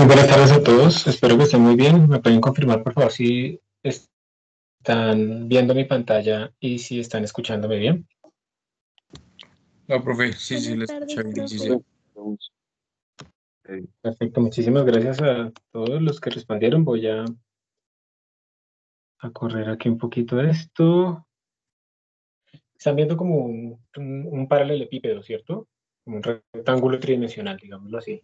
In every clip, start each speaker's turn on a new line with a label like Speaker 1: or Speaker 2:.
Speaker 1: Muy buenas tardes a todos, espero que estén muy bien. ¿Me pueden confirmar, por favor, si están viendo mi pantalla y si están escuchándome bien?
Speaker 2: No, profe, sí, sí,
Speaker 3: Buenas
Speaker 2: le escuché
Speaker 3: tardes,
Speaker 2: bien, sí,
Speaker 3: profe.
Speaker 2: sí.
Speaker 1: Perfecto, muchísimas gracias a todos los que respondieron. Voy a correr aquí un poquito esto. Están viendo como un paralelepípedo, ¿cierto? Como un rectángulo tridimensional, digámoslo así.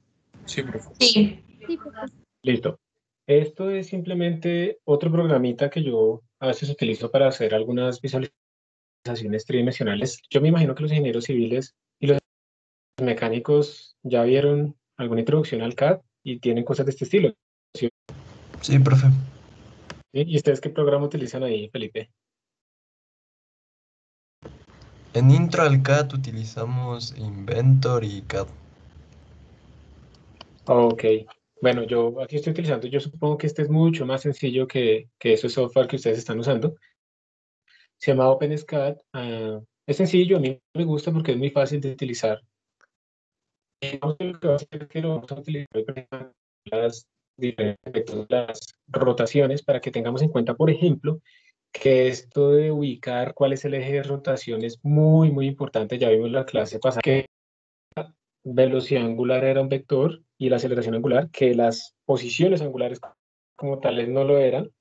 Speaker 2: Sí, profe.
Speaker 3: Sí, profe.
Speaker 1: Listo. Esto es simplemente otro programita que yo a veces utilizo para hacer algunas visualizaciones tridimensionales. Yo me imagino que los ingenieros civiles y los mecánicos ya vieron alguna introducción al CAD y tienen cosas de este estilo, ¿sí?
Speaker 4: Sí, profe.
Speaker 1: ¿Y ustedes qué programa utilizan ahí, Felipe?
Speaker 4: En Intro al CAD utilizamos Inventor y CAD.
Speaker 1: Ok. Bueno, yo aquí estoy utilizando, yo supongo que este es mucho más sencillo que ese software que ustedes están usando. Se llama OpenSCAD. Es sencillo, a mí me gusta porque es muy fácil de utilizar. Digamos que lo que va a hacer es que lo vamos a utilizar para las diferentes métodos, las rotaciones, para que tengamos en cuenta, por ejemplo, que esto de ubicar cuál es el eje de rotación es muy, muy importante. Ya vimos la clase pasada que velocidad angular era un vector y la aceleración angular, que las posiciones angulares como tales no lo eran,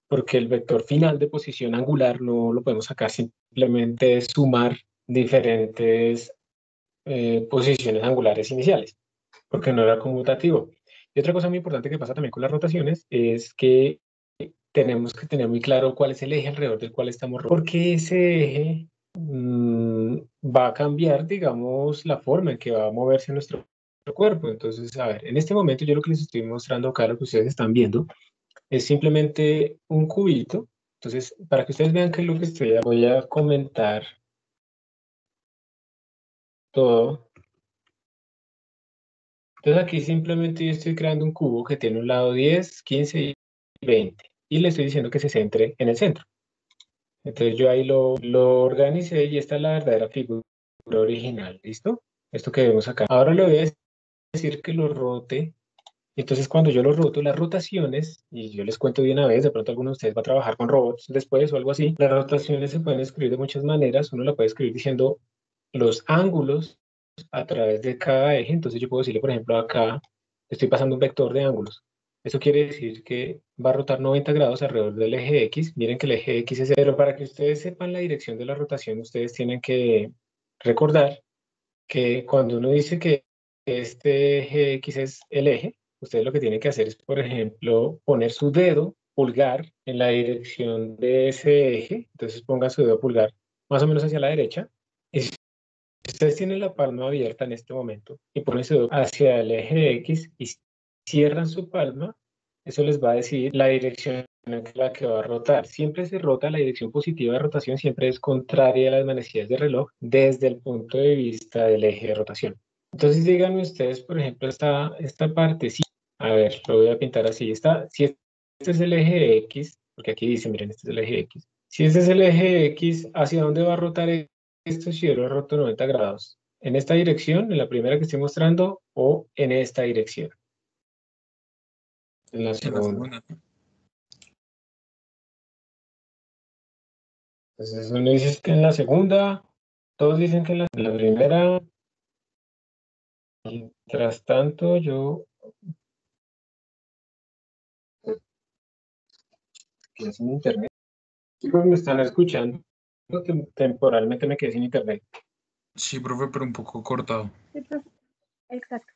Speaker 1: porque el vector final de posición angular no lo podemos sacar, simplemente es sumar diferentes posiciones angulares iniciales, porque no era conmutativo. Y otra cosa muy importante que pasa también con las rotaciones es que tenemos que tener muy claro cuál es el eje alrededor del cual estamos rotando, porque ese eje va a cambiar, digamos, la forma en que va a moverse nuestro cuerpo. Entonces, a ver, en este momento yo lo que les estoy mostrando acá, lo que ustedes están viendo, es simplemente un cubito. Entonces, para que ustedes vean qué es lo que voy a comentar todo. Entonces aquí simplemente yo estoy creando un cubo que tiene un lado 10, 15 y 20. Y le estoy diciendo que se centre en el centro. Entonces yo ahí lo organicé y esta es la verdadera figura original, ¿listo? Esto que vemos acá. Ahora le voy a decir que lo rote. Entonces cuando yo lo roto, las rotaciones, y yo les cuento de una vez, de pronto alguno de ustedes va a trabajar con robots después o algo así, las rotaciones se pueden escribir de muchas maneras. Uno la puede escribir diciendo los ángulos a través de cada eje. Entonces yo puedo decirle, por ejemplo, acá estoy pasando un vector de ángulos. Eso quiere decir que va a rotar 90 grados alrededor del eje X. Miren que el eje X es... Pero para que ustedes sepan la dirección de la rotación, ustedes tienen que recordar que cuando uno dice que este eje X es el eje, ustedes lo que tienen que hacer es, por ejemplo, poner su dedo pulgar en la dirección de ese eje. Entonces pongan su dedo pulgar más o menos hacia la derecha. Y si ustedes tienen la palma abierta en este momento y ponen su dedo hacia el eje X y cierran su palma, eso les va a decir la dirección en la que va a rotar. Siempre se rota, la dirección positiva de rotación siempre es contraria a las manecillas de reloj desde el punto de vista del eje de rotación. Entonces díganme ustedes, por ejemplo, esta parte, sí, a ver, lo voy a pintar así. Si este es el eje X, porque aquí dice, miren, este es el eje X. Si este es el eje X, ¿hacia dónde va a rotar esto si yo lo roto 90 grados? ¿En esta dirección, en la primera que estoy mostrando, o en esta dirección? En la
Speaker 2: En la
Speaker 1: segunda.
Speaker 2: segunda.
Speaker 1: Entonces uno dice que en la segunda, todos dicen que en la primera. Mientras tanto, yo... ¿Qué es mi internet? Chicos, me están escuchando. Temporalmente me quedé sin internet.
Speaker 2: Sí, profe, pero un poco cortado.
Speaker 3: Sí, profe. Exacto.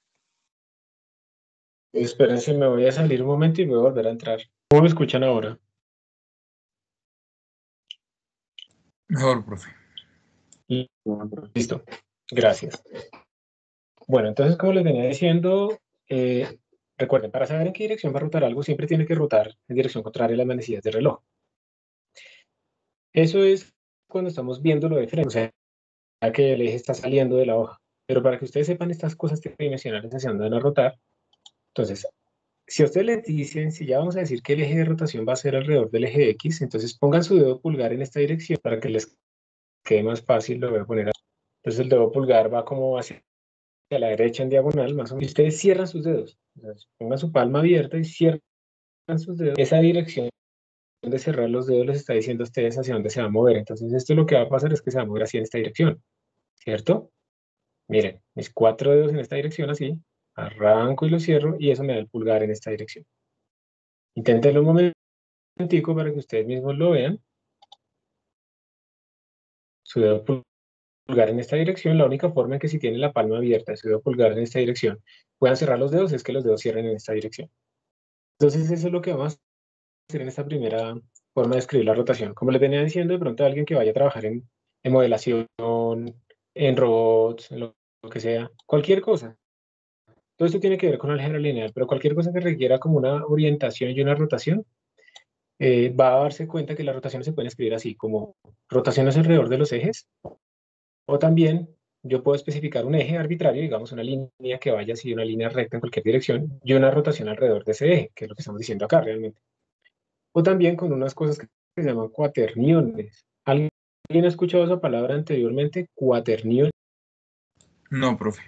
Speaker 1: Espérense, me voy a salir un momento y voy a volver a entrar. ¿Cómo me escuchan ahora?
Speaker 2: Mejor, profe.
Speaker 1: Listo. Gracias. Bueno, entonces, como les venía diciendo, recuerden, para saber en qué dirección va a rotar algo, siempre tiene que rotar en dirección contraria a las manecillas del reloj. Eso es cuando estamos viéndolo de frente, o sea, que el eje está saliendo de la hoja. Pero para que ustedes sepan estas cosas tridimensionales hacia dónde van a rotar, entonces, si a ustedes les dicen, si ya vamos a decir que el eje de rotación va a ser alrededor del eje X, entonces pongan su dedo pulgar en esta dirección para que les quede más fácil, lo voy a poner así. Entonces el dedo pulgar va como hacia a la derecha en diagonal, más o menos, y ustedes cierran sus dedos. O sea, pongan su palma abierta y cierran sus dedos. Esa dirección de cerrar los dedos les está diciendo a ustedes hacia dónde se va a mover. Entonces, esto lo que va a pasar es que se va a mover así en esta dirección, ¿cierto? Miren, mis 4 dedos en esta dirección así, arranco y lo cierro y eso me da el pulgar en esta dirección. Inténtenlo un momentico para que ustedes mismos lo vean. Su dedo pulgar en esta dirección, la única forma en que si tienen la palma abierta, su dedo pulgar en esta dirección, puedan cerrar los dedos es que los dedos cierren en esta dirección. Entonces eso es lo que vamos a hacer en esta primera forma de escribir la rotación. Como les venía diciendo, de pronto alguien que vaya a trabajar en modelación, en robots, en lo que sea, cualquier cosa. Todo esto tiene que ver con álgebra lineal, pero cualquier cosa que requiera como una orientación y una rotación, va a darse cuenta que las rotaciones se pueden escribir así, como rotaciones alrededor de los ejes, o también yo puedo especificar un eje arbitrario, digamos una línea que vaya así, una línea recta en cualquier dirección, y una rotación alrededor de ese eje, que es lo que estamos diciendo acá realmente. O también con unas cosas que se llaman cuaterniones. ¿Alguien ha escuchado esa palabra anteriormente? Cuaterniones.
Speaker 2: No, profe.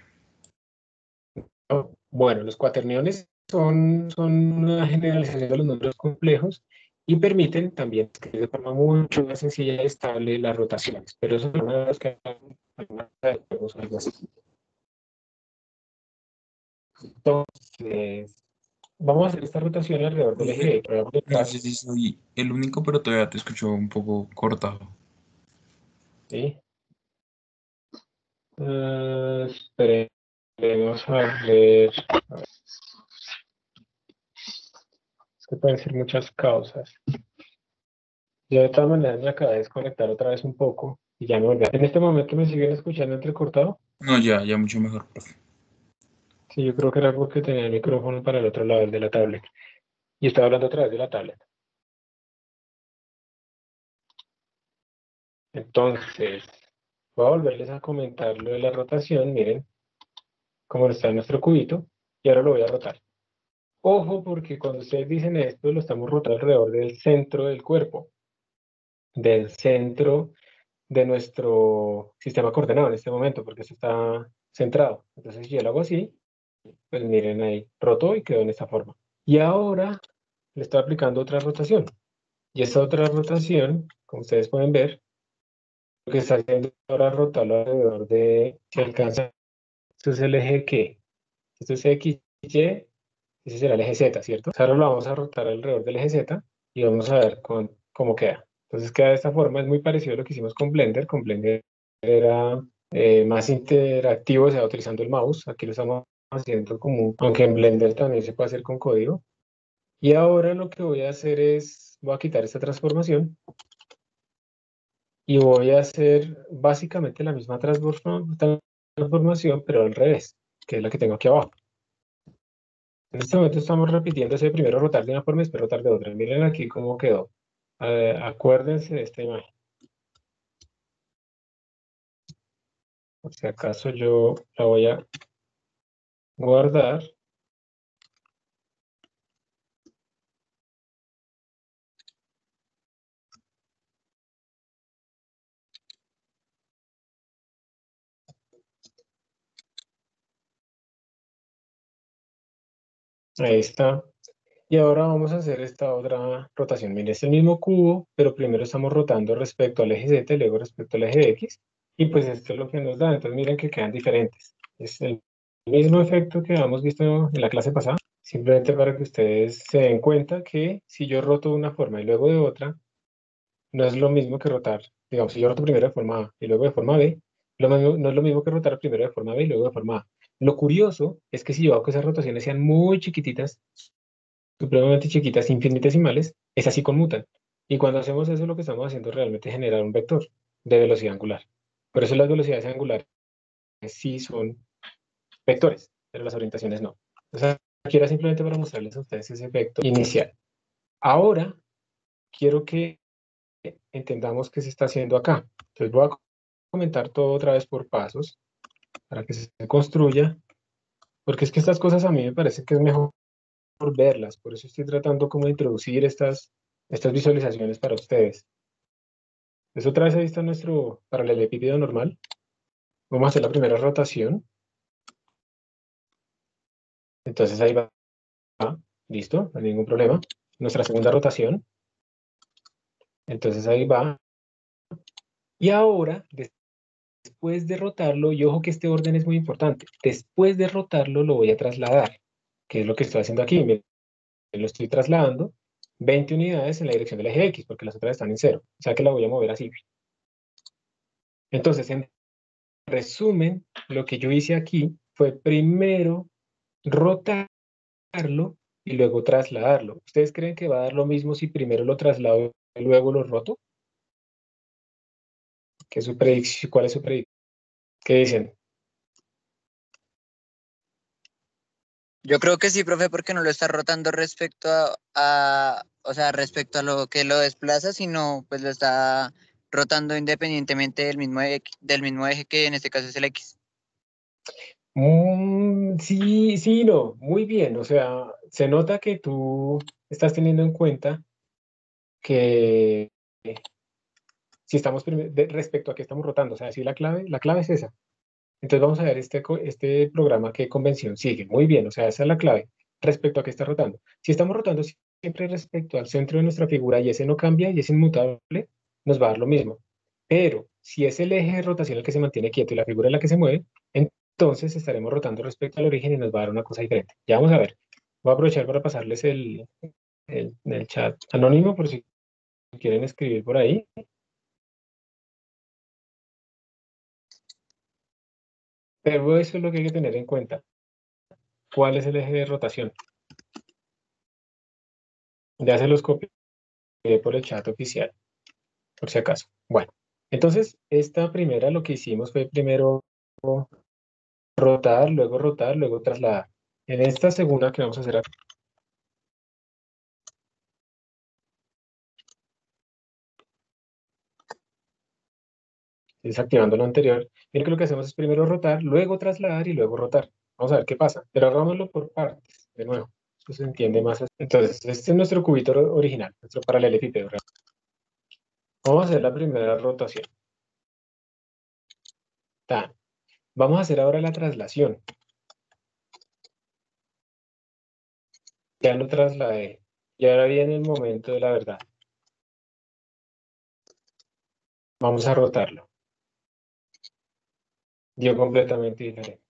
Speaker 1: Bueno, los cuaterniones son una generalización de los números complejos y permiten también escribir de forma mucho más sencilla y estable las rotaciones, pero eso es una de las que algo así. Entonces, vamos a hacer esta rotación alrededor del eje
Speaker 2: Profe,
Speaker 1: X. Voy a
Speaker 2: no
Speaker 1: apretar,
Speaker 2: sé si soy el único, pero todavía te escucho un poco cortado.
Speaker 1: ¿sí? Esperemos a ver. Es que pueden ser muchas causas. Yo de todas maneras me acabé de desconectar otra vez un poco y ya me volví. En este momento me siguen escuchando entrecortado.
Speaker 2: No, ya mucho mejor, profe.
Speaker 1: Sí, yo creo que era porque tenía el micrófono para el otro lado, el de la tablet. Y estaba hablando otra vez de la tablet. Entonces, voy a volverles a comentar lo de la rotación. Miren cómo está en nuestro cubito. Y ahora lo voy a rotar. Ojo, porque cuando ustedes dicen esto, lo estamos rotando alrededor del centro del cuerpo. Del centro de nuestro sistema coordenado en este momento, porque esto está centrado. Entonces, si yo lo hago así, pues miren ahí, rotó y quedó en esta forma. Y ahora le estoy aplicando otra rotación. Y esta otra rotación, como ustedes pueden ver, lo que está haciendo ahora es rotarlo alrededor de, si alcanza, esto es el eje ¿qué? Esto es X, Y, ese será el eje Z, ¿cierto? Ahora lo vamos a rotar alrededor del eje Z y vamos a ver cómo queda. Entonces queda de esta forma, es muy parecido a lo que hicimos con Blender. Con Blender era más interactivo, o sea, utilizando el mouse. Aquí lo estamos haciendo como, aunque en Blender también se puede hacer con código. Y ahora lo que voy a hacer es, voy a quitar esta transformación y voy a hacer básicamente la misma transformación, pero al revés, que es la que tengo aquí abajo. En este momento estamos repitiendo ese primero rotar de una forma y después rotar de otra. Miren aquí cómo quedó. Acuérdense de esta imagen. Por si acaso yo la voy a guardar. Ahí está. Y ahora vamos a hacer esta otra rotación. Miren, es el mismo cubo, pero primero estamos rotando respecto al eje Z y luego respecto al eje X. Y pues esto es lo que nos da. Entonces miren que quedan diferentes. Es el mismo efecto que habíamos visto en la clase pasada. Simplemente para que ustedes se den cuenta que si yo roto de una forma y luego de otra, no es lo mismo que rotar. Digamos, si yo roto primero de forma A y luego de forma B, no es lo mismo que rotar primero de forma B y luego de forma A. Lo curioso es que si yo hago que esas rotaciones sean muy chiquititas, supremamente chiquitas, infinitesimales, esas sí conmutan. Y cuando hacemos eso, lo que estamos haciendo es realmente generar un vector de velocidad angular. Por eso las velocidades angulares sí son vectores, pero las orientaciones no. Entonces, aquí era simplemente para mostrarles a ustedes ese vector inicial. Ahora, quiero que entendamos qué se está haciendo acá. Entonces, voy a comentar todo otra vez por pasos para que se construya, porque es que estas cosas a mí me parece que es mejor verlas, por eso estoy tratando como de introducir estas visualizaciones para ustedes. Entonces otra vez ahí está nuestro paralelepípedo normal. Vamos a hacer la primera rotación. Entonces ahí va, listo, no hay ningún problema. Nuestra segunda rotación. Entonces ahí va. Y ahora, después de rotarlo, y ojo que este orden es muy importante, después de rotarlo lo voy a trasladar, que es lo que estoy haciendo aquí. Miren, lo estoy trasladando 20 unidades en la dirección del eje X, porque las otras están en 0. O sea que la voy a mover así. Entonces, en resumen, lo que yo hice aquí fue primero rotarlo y luego trasladarlo. ¿Ustedes creen que va a dar lo mismo si primero lo traslado y luego lo roto? ¿Qué es su predicción? ¿Cuál es su predicción? ¿Qué dicen?
Speaker 5: Yo creo que sí, profe, porque no lo está rotando respecto o sea, respecto a lo que lo desplaza, sino pues lo está rotando independientemente del mismo eje que en este caso es el X.
Speaker 1: Sí, sí, no, muy bien. O sea, se nota que tú estás teniendo en cuenta que si estamos respecto a qué estamos rotando, o sea, si la clave es esa. Entonces vamos a ver este programa qué convención sigue. Muy bien, o sea, esa es la clave respecto a qué está rotando. Si estamos rotando siempre respecto al centro de nuestra figura y ese no cambia y es inmutable, nos va a dar lo mismo. Pero si es el eje de rotación el que se mantiene quieto y la figura es la que se mueve, entonces estaremos rotando respecto al origen y nos va a dar una cosa diferente. Ya vamos a ver. Voy a aprovechar para pasarles el chat anónimo por si quieren escribir por ahí. Pero eso es lo que hay que tener en cuenta. ¿Cuál es el eje de rotación? Ya se los copié por el chat oficial, por si acaso. Bueno, entonces esta primera lo que hicimos fue primero rotar, luego trasladar. En esta segunda que vamos a hacer aquí, desactivando lo anterior, miren que lo que hacemos es primero rotar, luego trasladar y luego rotar. Vamos a ver qué pasa, pero hagámoslo por partes, de nuevo. Eso se entiende más así. Entonces, este es nuestro cubito original, nuestro paralelepípedo. Vamos a hacer la primera rotación. Tan. Vamos a hacer ahora la traslación. Ya lo trasladé. Y ahora viene el momento de la verdad. Vamos a rotarlo. Dio completamente diferente.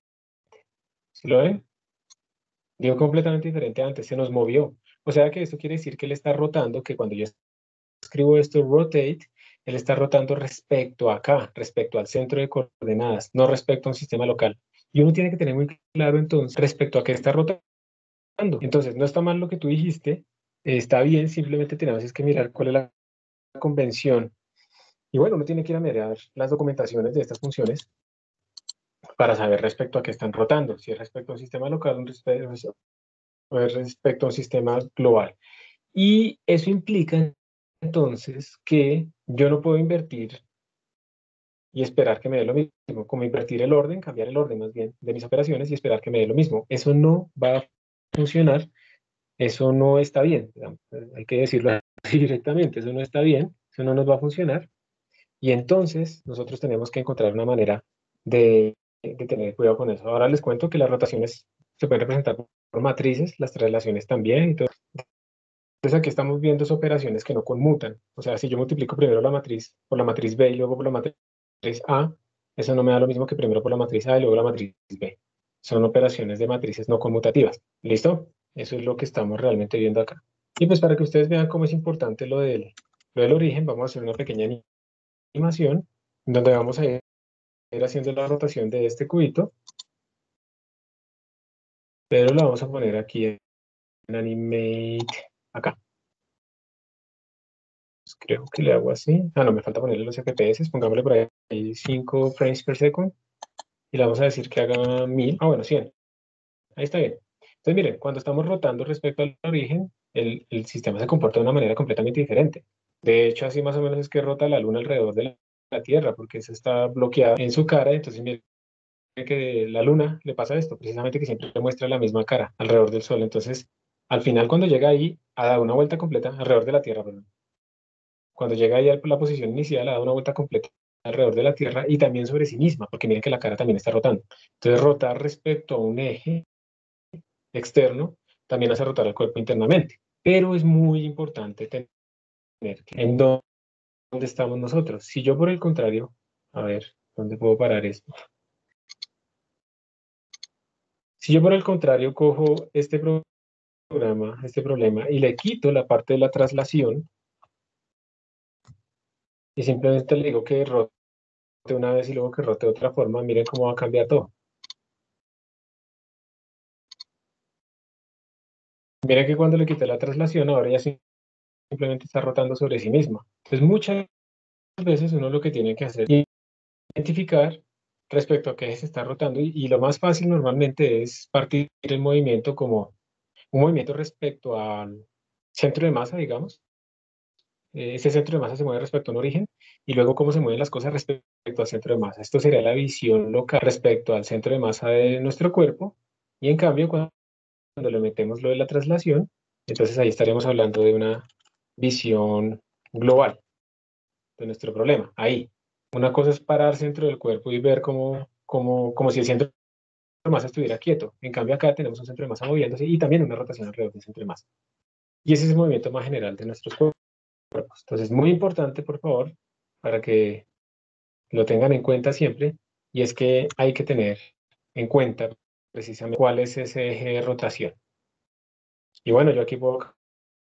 Speaker 1: ¿Sí lo ven? Dio completamente diferente antes, se nos movió. O sea que esto quiere decir que él está rotando, que cuando yo escribo esto, rotate, él está rotando respecto a acá, respecto al centro de coordenadas, no respecto a un sistema local. Y uno tiene que tener muy claro entonces respecto a qué está rotando. Entonces, no está mal lo que tú dijiste, está bien, simplemente tenemos que mirar cuál es la convención. Y bueno, uno tiene que ir a mirar las documentaciones de estas funciones para saber respecto a qué están rotando, si es respecto a un sistema local o es respecto a un sistema global. Y eso implica entonces que yo no puedo invertir y esperar que me dé lo mismo, como invertir el orden, cambiar el orden más bien de mis operaciones y esperar que me dé lo mismo. Eso no va a funcionar, eso no está bien, digamos, hay que decirlo así directamente, eso no está bien, eso no nos va a funcionar. Y entonces nosotros tenemos que encontrar una manera de tener cuidado con eso. Ahora les cuento que las rotaciones se pueden representar por matrices, las traslaciones también y todo. Entonces aquí estamos viendo operaciones que no conmutan. O sea, si yo multiplico primero la matriz por la matriz B y luego por la matriz A, eso no me da lo mismo que primero por la matriz A y luego la matriz B. Son operaciones de matrices no conmutativas. ¿Listo? Eso es lo que estamos realmente viendo acá. Y pues para que ustedes vean cómo es importante lo del origen, vamos a hacer una pequeña animación donde vamos a ir haciendo la rotación de este cubito, pero lo vamos a poner aquí en Animate, acá. Pues creo que le hago así. Ah, no, me falta ponerle los FPS, pongámosle por ahí 5 frames per second, y le vamos a decir que haga 1000, ah, bueno, 100. Ahí está bien. Entonces, miren, cuando estamos rotando respecto al origen, el sistema se comporta de una manera completamente diferente. De hecho, así más o menos es que rota la Luna alrededor de la Tierra, porque eso está bloqueado en su cara, entonces miren que la Luna le pasa esto, precisamente que siempre muestra la misma cara alrededor del Sol. Entonces, al final, cuando llega ahí, ha dado una vuelta completa alrededor de la Tierra, perdón. Cuando llega ahí a la posición inicial, ha dado una vuelta completa alrededor de la Tierra y también sobre sí misma, porque miren que la cara también está rotando. Entonces, rotar respecto a un eje externo, también hace rotar el cuerpo internamente. Pero es muy importante tener en dónde estamos nosotros. Si yo por el contrario, a ver, ¿dónde puedo parar esto? Si yo por el contrario cojo este problema y le quito la parte de la traslación y simplemente le digo que rote una vez y luego que rote de otra forma, miren cómo va a cambiar todo. Miren que cuando le quité la traslación, ahora ya simplemente está rotando sobre sí misma. Entonces muchas veces uno lo que tiene que hacer es identificar respecto a qué se está rotando y lo más fácil normalmente es partir el movimiento como un movimiento respecto al centro de masa, digamos. Ese centro de masa se mueve respecto a un origen y luego cómo se mueven las cosas respecto al centro de masa. Esto sería la visión local respecto al centro de masa de nuestro cuerpo y en cambio cuando le metemos lo de la traslación, entonces ahí estaríamos hablando de una visión global de nuestro problema. Ahí. Una cosa es parar centro del cuerpo y ver como si el centro de masa estuviera quieto. En cambio acá tenemos un centro de masa moviéndose y también una rotación alrededor del centro de masa. Y ese es el movimiento más general de nuestros cuerpos. Entonces, muy importante, por favor, para que lo tengan en cuenta siempre, y es que hay que tener en cuenta precisamente cuál es ese eje de rotación. Y bueno, yo aquí puedo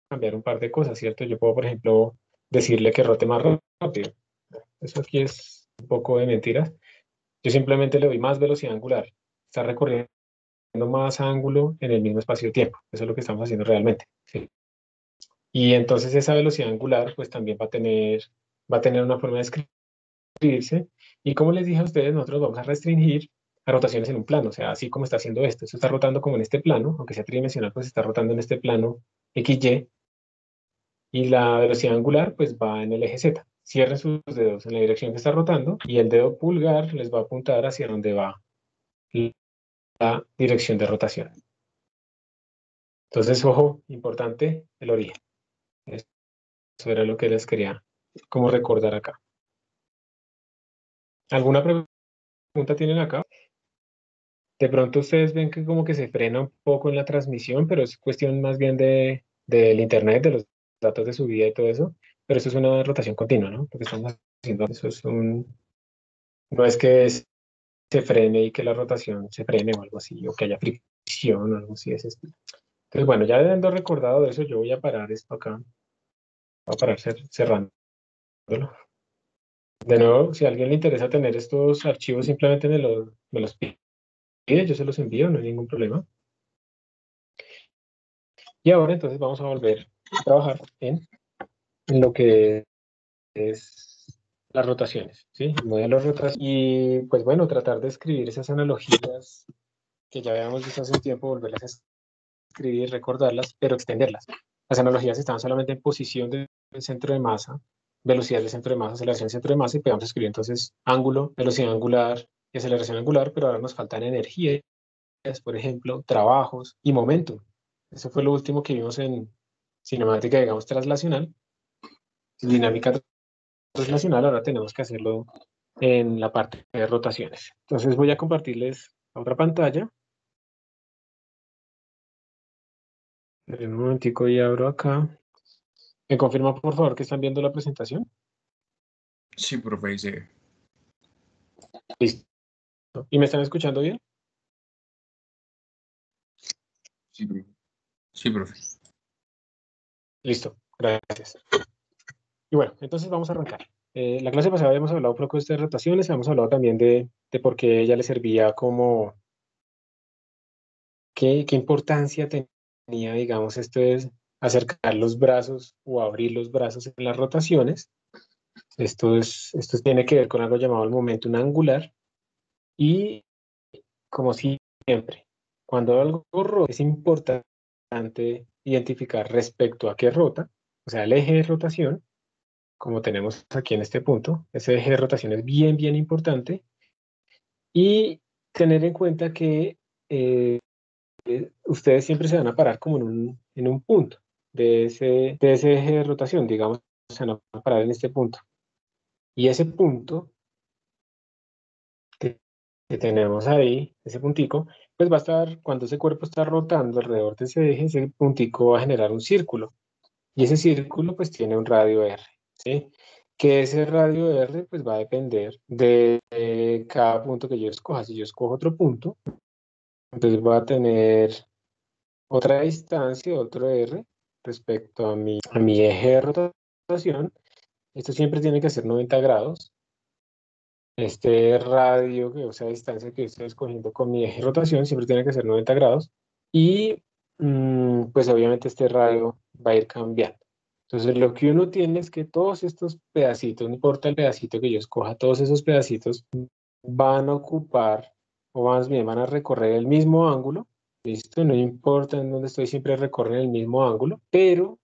Speaker 1: cambiar un par de cosas, ¿cierto? Yo puedo, por ejemplo, decirle que rote más rápido. Eso aquí es un poco de mentiras. Yo simplemente le doy más velocidad angular. Está recorriendo más ángulo en el mismo espacio de tiempo. Eso es lo que estamos haciendo realmente, ¿sí? Y entonces esa velocidad angular, pues también va a tener una forma de escribirse. Y como les dije a ustedes, nosotros vamos a restringir a rotaciones en un plano. O sea, así como está haciendo esto. Esto está rotando como en este plano, aunque sea tridimensional, pues está rotando en este plano XY. Y la velocidad angular, pues va en el eje Z. Cierren sus dedos en la dirección que está rotando y el dedo pulgar les va a apuntar hacia donde va la dirección de rotación. Entonces, ojo, importante, el origen. Eso era lo que les quería como recordar acá. ¿Alguna pregunta tienen acá? De pronto ustedes ven que como que se frena un poco en la transmisión, pero es cuestión más bien del internet, de los datos de subida y todo eso. Pero eso es una rotación continua, ¿no? Lo que estamos haciendo, eso es no es que se frene y que la rotación se frene o algo así, o que haya fricción o algo así de ese estilo. Entonces, bueno, ya habiendo recordado eso, yo voy a parar esto acá. Voy a parar cerrándolo. De nuevo, si a alguien le interesa tener estos archivos, simplemente me los pide, yo se los envío, no hay ningún problema. Y ahora entonces vamos a volver a trabajar en lo que es las rotaciones, ¿sí? El modelo de rotación. Y pues bueno, tratar de escribir esas analogías que ya habíamos visto hace un tiempo, volverlas a escribir, recordarlas, pero extenderlas. Las analogías estaban solamente en posición del centro de masa, velocidad del centro de masa, aceleración del centro de masa, y podemos escribir entonces ángulo, velocidad angular y aceleración angular, pero ahora nos faltan energías, por ejemplo, trabajos y momento. Eso fue lo último que vimos en cinemática, digamos, traslacional, dinámica traslacional, ahora tenemos que hacerlo en la parte de rotaciones. Entonces voy a compartirles otra pantalla. En un momentico y abro acá. ¿Me confirma, por favor, que están viendo la presentación?
Speaker 2: Sí, profe, ahí se ve.
Speaker 1: Listo. ¿Y me están escuchando bien?
Speaker 2: Sí, profe. Sí, profe.
Speaker 1: Listo, gracias. Y bueno, entonces vamos a arrancar. La clase pasada habíamos hablado un poco de estas rotaciones, habíamos hablado también de por qué ella le servía como, qué importancia tenía, digamos, esto es acercar los brazos o abrir los brazos en las rotaciones. Esto tiene que ver con algo llamado el momento angular y como siempre, cuando algo rota es importante identificar respecto a qué rota, o sea, el eje de rotación, como tenemos aquí en este punto, ese eje de rotación es bien, bien importante y tener en cuenta que ustedes siempre se van a parar como en un punto de ese eje de rotación, digamos, se van a parar en este punto. Y ese punto que tenemos ahí, ese puntico, pues va a estar, cuando ese cuerpo está rotando alrededor de ese puntico va a generar un círculo. Y ese círculo pues tiene un radio R, ¿sí? Que ese radio R pues va a depender de cada punto que yo escoja. Si yo escojo otro punto, entonces va a tener otra distancia, otro R, respecto a mi eje de rotación. Esto siempre tiene que ser 90 grados. Este radio, o sea, distancia que estoy escogiendo con mi eje de rotación, siempre tiene que ser 90 grados. Y pues obviamente este radio va a ir cambiando. Entonces lo que uno tiene es que todos estos pedacitos, no importa el pedacito que yo escoja, todos esos pedacitos van a ocupar, o más bien van a recorrer el mismo ángulo. Listo, no importa en dónde estoy, siempre recorren el mismo ángulo, pero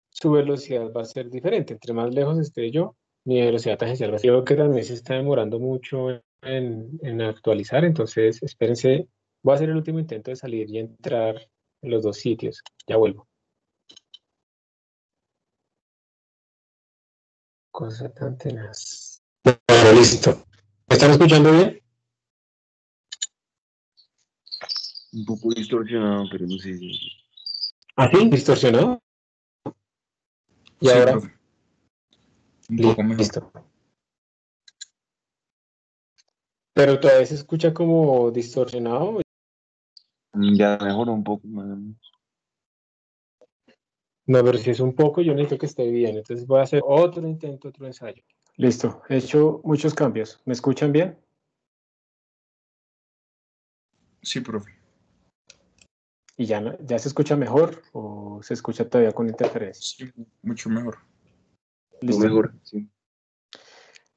Speaker 1: su velocidad va a ser diferente. Entre más lejos esté yo, mi velocidad tangencial va a ser. Creo que también se está demorando mucho en actualizar, entonces espérense, voy a hacer el último intento de salir y entrar en los dos sitios. Ya vuelvo. Cosa tan tenaz. Bueno, listo. ¿Me están escuchando bien?
Speaker 6: Un poco distorsionado, pero no sé.
Speaker 1: ¿Ah, sí? ¿Distorsionado? Y
Speaker 2: Sí,
Speaker 1: ahora,
Speaker 2: profe. Un poco mejor.
Speaker 1: listo. Pero todavía se escucha como distorsionado.
Speaker 6: Ya mejoró un poco más.
Speaker 1: No, pero si es un poco, yo necesito que esté bien. Entonces voy a hacer otro intento, otro ensayo. Listo, he hecho muchos cambios. ¿Me escuchan bien?
Speaker 2: Sí, profe.
Speaker 1: ¿Y ya se escucha mejor o se escucha todavía con interferencia?
Speaker 2: Sí, mucho mejor.
Speaker 6: Lo
Speaker 1: Listo.
Speaker 6: mejor, sí.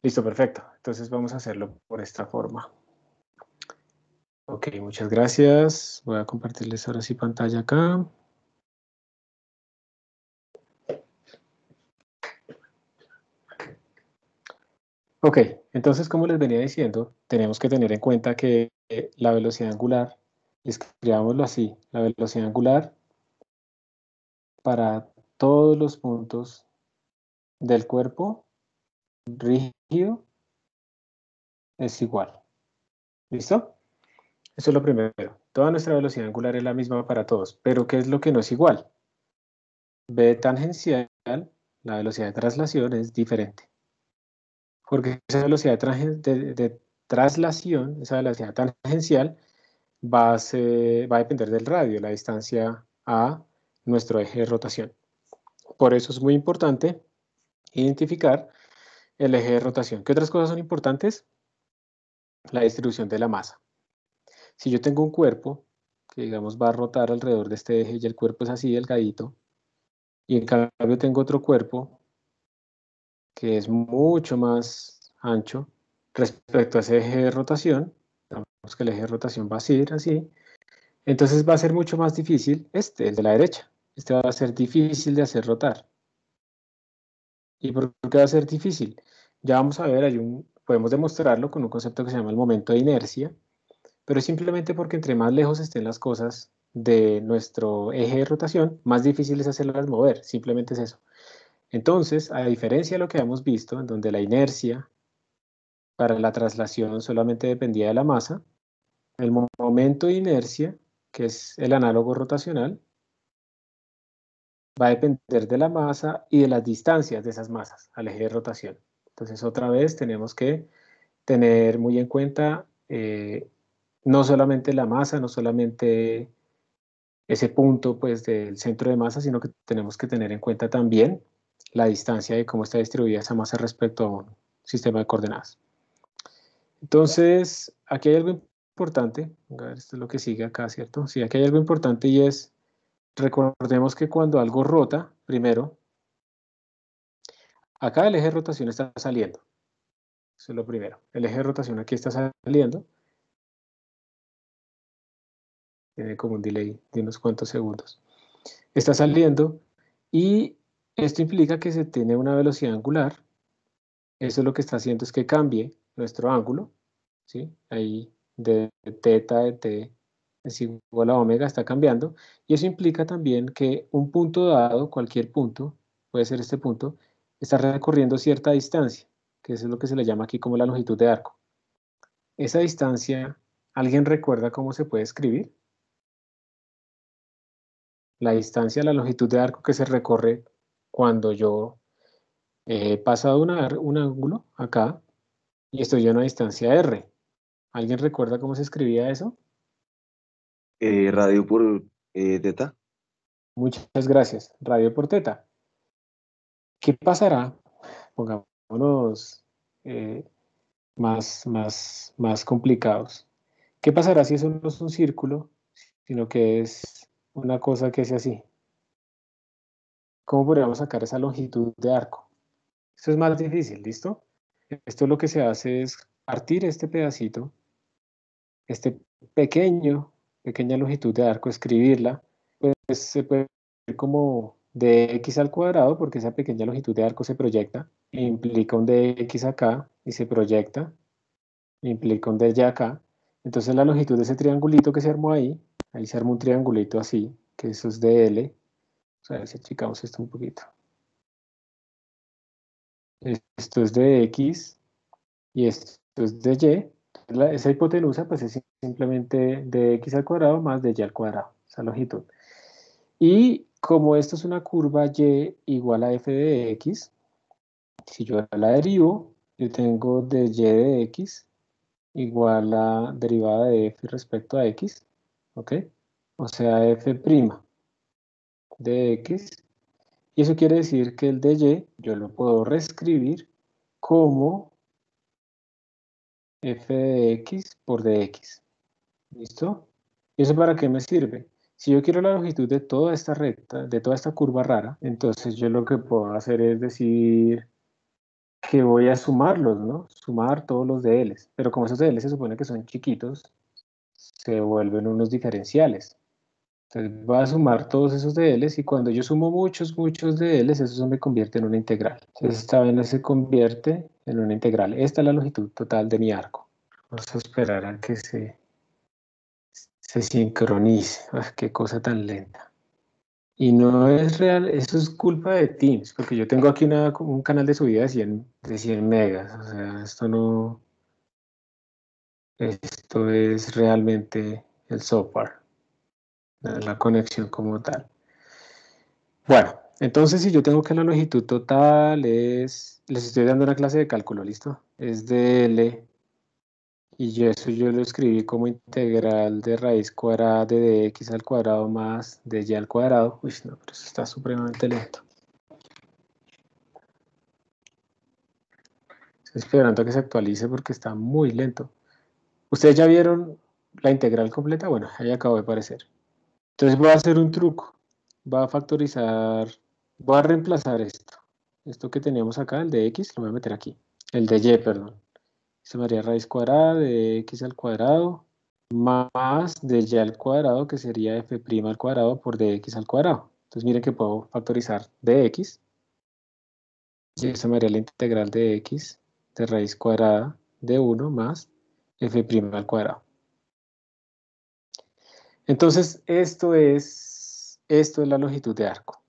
Speaker 1: Listo, perfecto. Entonces vamos a hacerlo por esta forma. Ok, muchas gracias. Voy a compartirles ahora sí pantalla acá. Ok, entonces como les venía diciendo, tenemos que tener en cuenta que la velocidad angular, escribámoslo así, la velocidad angular para todos los puntos del cuerpo rígido es igual. ¿Listo? Eso es lo primero. Toda nuestra velocidad angular es la misma para todos, pero ¿qué es lo que no es igual? B tangencial, la velocidad de traslación es diferente. Porque esa velocidad de traslación, esa velocidad tangencial, va a depender del radio, la distancia a nuestro eje de rotación. Por eso es muy importante identificar el eje de rotación. ¿Qué otras cosas son importantes? La distribución de la masa. Si yo tengo un cuerpo que, digamos, va a rotar alrededor de este eje y el cuerpo es así delgadito, y en cambio tengo otro cuerpo que es mucho más ancho respecto a ese eje de rotación, digamos que el eje de rotación va a ser así, entonces va a ser mucho más difícil el de la derecha. Este va a ser difícil de hacer rotar. ¿Y por qué va a ser difícil? Ya vamos a ver, podemos demostrarlo con un concepto que se llama el momento de inercia, pero es simplemente porque entre más lejos estén las cosas de nuestro eje de rotación, más difícil es hacerlas mover, simplemente es eso. Entonces, a diferencia de lo que hemos visto, en donde la inercia para la traslación solamente dependía de la masa, el momento de inercia, que es el análogo rotacional, va a depender de la masa y de las distancias de esas masas al eje de rotación. Entonces, otra vez tenemos que tener muy en cuenta no solamente la masa, no solamente ese punto pues del centro de masa, sino que tenemos que tener en cuenta también la distancia de cómo está distribuida esa masa respecto a un sistema de coordenadas. Entonces, aquí hay algo importante, a ver, esto es lo que sigue acá, ¿cierto? Sí, aquí hay algo importante y es, recordemos que cuando algo rota, primero, acá el eje de rotación está saliendo, eso es lo primero, el eje de rotación aquí está saliendo, tiene como un delay de unos cuantos segundos, está saliendo y esto implica que se tiene una velocidad angular, eso lo que está haciendo es que cambie nuestro ángulo, ¿sí? Ahí de teta de t es igual a omega, está cambiando, y eso implica también que un punto dado, cualquier punto, puede ser este punto, está recorriendo cierta distancia, que eso es lo que se le llama aquí como la longitud de arco. Esa distancia ¿Alguien recuerda cómo se puede escribir? La distancia, la longitud de arco que se recorre cuando yo he pasado un ángulo acá y estoy a una distancia r. ¿Alguien recuerda cómo se escribía eso?
Speaker 6: Radio por teta.
Speaker 1: Muchas gracias. Radio por teta. ¿Qué pasará? Pongámonos más complicados. ¿Qué pasará si eso no es un círculo, sino que es una cosa que es así? ¿Cómo podríamos sacar esa longitud de arco? Esto es más difícil, ¿listo? Esto lo que se hace es partir este pedacito, este pequeña longitud de arco, escribirla, pues se puede escribir como dx al cuadrado, porque esa pequeña longitud de arco se proyecta, implica un dx acá y se proyecta, implica un dy acá. Entonces la longitud de ese triangulito que se armó ahí se armó un triangulito así, que eso es dl. A ver si achicamos esto un poquito. Esto es de x y esto es de y. Esa hipotenusa pues es simplemente de x al cuadrado más de y al cuadrado, esa longitud. Y como esto es una curva y igual a f de x, si yo la derivo, yo tengo de y de x igual a derivada de f respecto a x, ¿ok? O sea, f' de x. Y eso quiere decir que el de y yo lo puedo reescribir como f de x por dx. ¿Listo? ¿Y eso para qué me sirve? Si yo quiero la longitud de toda esta recta, de toda esta curva rara, entonces yo lo que puedo hacer es decir que voy a sumarlos, ¿no? Sumar todos los dLs. Pero como esos dLs se supone que son chiquitos, se vuelven unos diferenciales. Entonces voy a sumar todos esos dLs y cuando yo sumo muchos dLs, eso se me convierte en una integral. Entonces esta vez se convierte en una integral. Esta es la longitud total de mi arco. Vamos a esperar a que se sincronice. Ah, qué cosa tan lenta. Y no es real, eso es culpa de Teams, porque yo tengo aquí un canal de subida de 100 megas. O sea, esto es realmente el software, la conexión como tal. Bueno, entonces si yo tengo que la longitud total les estoy dando una clase de cálculo, ¿listo? Es dl, y eso yo lo escribí como integral de raíz cuadrada de dx al cuadrado más de y al cuadrado. Uy, no, pero eso está supremamente lento. Estoy esperando a que se actualice porque está muy lento. ¿Ustedes ya vieron la integral completa? Bueno, ahí acabo de aparecer. Entonces voy a hacer un truco. Voy a factorizar, voy a reemplazar esto. Esto que teníamos acá, el de x, lo voy a meter aquí. El de y, perdón. Se me haría raíz cuadrada de x al cuadrado más de y al cuadrado, que sería f' al cuadrado por dx al cuadrado. Entonces miren que puedo factorizar dx. Y eso me haría la integral de x de raíz cuadrada de 1 más f' al cuadrado. Entonces esto es la longitud de arco.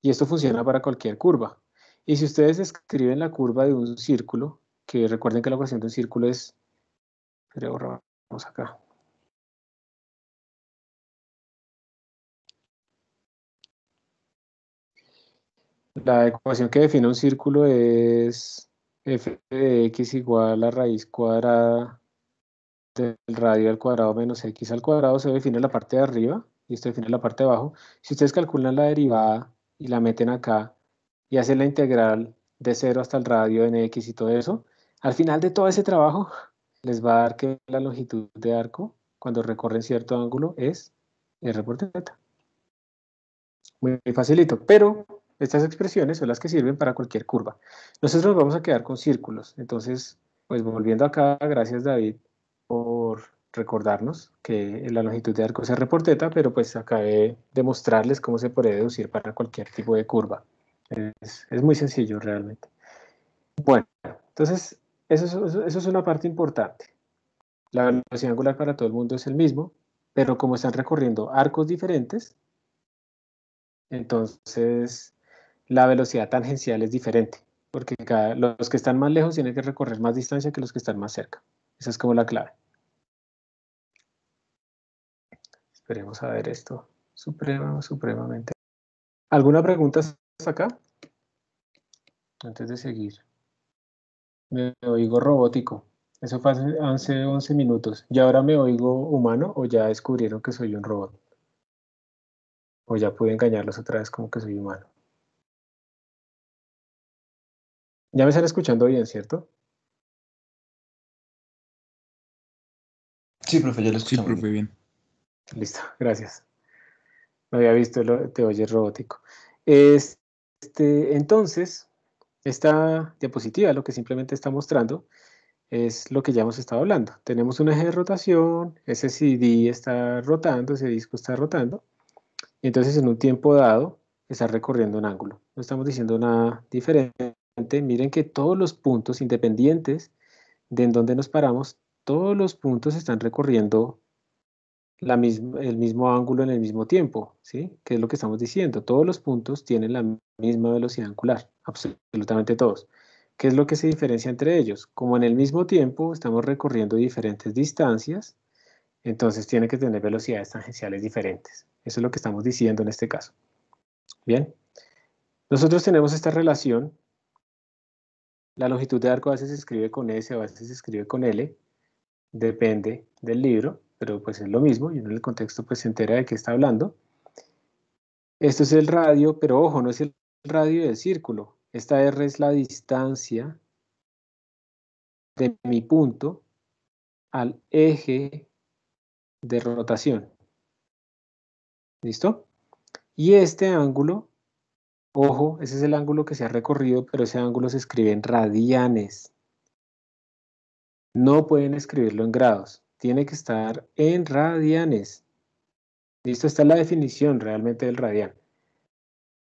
Speaker 1: Y esto funciona para cualquier curva. Y si ustedes escriben la curva de un círculo, que recuerden que la ecuación de un círculo es, pero vamos acá. La ecuación que define un círculo es f de x igual a raíz cuadrada del radio al cuadrado menos x al cuadrado. Se define la parte de arriba y esto define la parte de abajo. Si ustedes calculan la derivada y la meten acá y hacen la integral de 0 hasta el radio en x y todo eso, al final de todo ese trabajo les va a dar que la longitud de arco cuando recorren cierto ángulo es r por teta. Muy facilito, pero estas expresiones son las que sirven para cualquier curva. Nosotros nos vamos a quedar con círculos. Entonces, pues volviendo acá, gracias David por recordarnos que la longitud de arco es r por teta, pero pues acabé de mostrarles cómo se puede deducir para cualquier tipo de curva. Es muy sencillo realmente. Bueno, entonces eso es una parte importante. La velocidad angular para todo el mundo es el mismo, pero como están recorriendo arcos diferentes, entonces la velocidad tangencial es diferente, porque los que están más lejos tienen que recorrer más distancia que los que están más cerca. Esa es como la clave. Esperemos a ver esto. Supremamente. ¿Alguna pregunta hasta acá? Antes de seguir. Me oigo robótico. Eso fue hace 11 minutos. ¿Y ahora me oigo humano o ya descubrieron que soy un robot? O ya pude engañarlos otra vez como que soy humano. Ya me están escuchando bien, ¿cierto?
Speaker 4: Sí, profe, ya lo
Speaker 2: Sí,
Speaker 4: escuchamos
Speaker 2: profe,
Speaker 4: bien.
Speaker 2: bien.
Speaker 1: Listo, gracias. No había visto, te oyes robótico. Entonces, esta diapositiva lo que simplemente está mostrando es lo que ya hemos estado hablando. Tenemos un eje de rotación, ese CD está rotando, ese disco está rotando, y entonces en un tiempo dado está recorriendo un ángulo. No estamos diciendo nada diferente. Miren que todos los puntos, independientes de en dónde nos paramos, todos los puntos están recorriendo el mismo ángulo en el mismo tiempo, ¿sí? ¿Qué es lo que estamos diciendo? Todos los puntos tienen la misma velocidad angular, absolutamente todos. ¿Qué es lo que se diferencia entre ellos? Como en el mismo tiempo estamos recorriendo diferentes distancias, entonces tiene que tener velocidades tangenciales diferentes. Eso es lo que estamos diciendo en este caso. Bien, nosotros tenemos esta relación. La longitud de arco a veces se escribe con S, a veces se escribe con L, depende del libro, pero pues es lo mismo, y uno en el contexto pues se entera de qué está hablando. Esto es el radio, pero ojo, no es el radio del círculo. Esta R es la distancia de mi punto al eje de rotación. ¿Listo? Y este ángulo, ojo, ese es el ángulo que se ha recorrido, pero ese ángulo se escribe en radianes. No pueden escribirlo en grados. Tiene que estar en radianes. ¿Listo? Esta es la definición realmente del radian.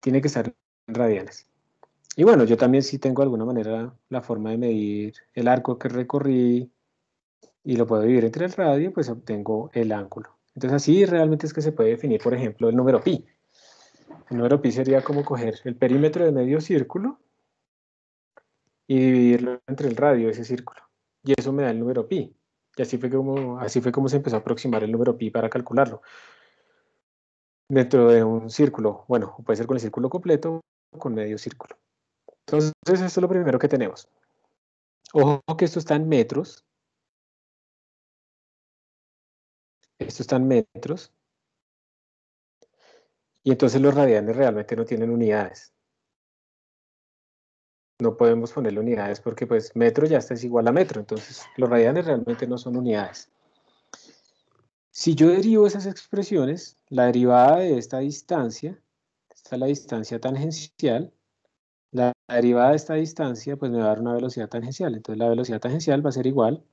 Speaker 1: Tiene que estar en radianes. Y bueno, yo también sí tengo de alguna manera la forma de medir el arco que recorrí y lo puedo dividir entre el radio, pues obtengo el ángulo. Entonces así realmente es que se puede definir, por ejemplo, el número pi. El número pi sería como coger el perímetro de medio círculo y dividirlo entre el radio de ese círculo. Y eso me da el número pi. Y así fue como se empezó a aproximar el número pi para calcularlo. Dentro de un círculo, bueno, puede ser con el círculo completo o con medio círculo. Entonces, esto es lo primero que tenemos. Ojo que esto está en metros. Esto está en metros. Y entonces los radianes realmente no tienen unidades. No podemos ponerle unidades porque pues metro ya está es igual a metro. Entonces los radianes realmente no son unidades. Si yo derivo esas expresiones, la derivada de esta distancia, esta es la distancia tangencial, la derivada de esta distancia pues me va a dar una velocidad tangencial. Entonces la velocidad tangencial va a ser igual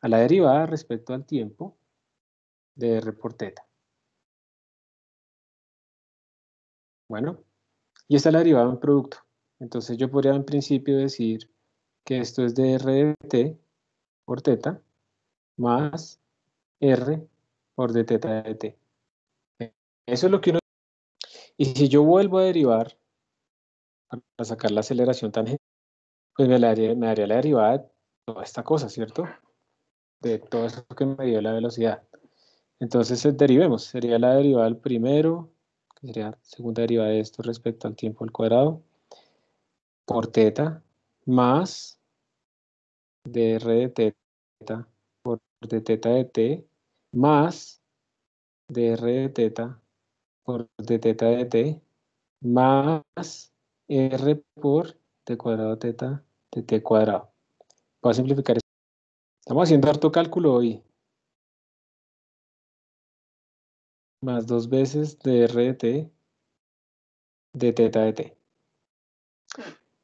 Speaker 1: a la derivada respecto al tiempo de r por teta. Bueno, y esta es la derivada de un producto. Entonces yo podría en principio decir que esto es de r de t por teta más r por d teta de t. Eso es lo que uno... Y si yo vuelvo a derivar para sacar la aceleración tangente, pues me daría la derivada de toda esta cosa, ¿cierto? De todo eso que me dio la velocidad. Entonces derivemos, sería la derivada del primero, que sería segunda derivada de esto respecto al tiempo al cuadrado, por teta, más dr de teta por d teta de t, más dr de teta por d teta de t, más r por t cuadrado teta de t cuadrado. Voy a simplificar esto. Estamos haciendo harto cálculo hoy. Más 2 veces dr de t de teta de t.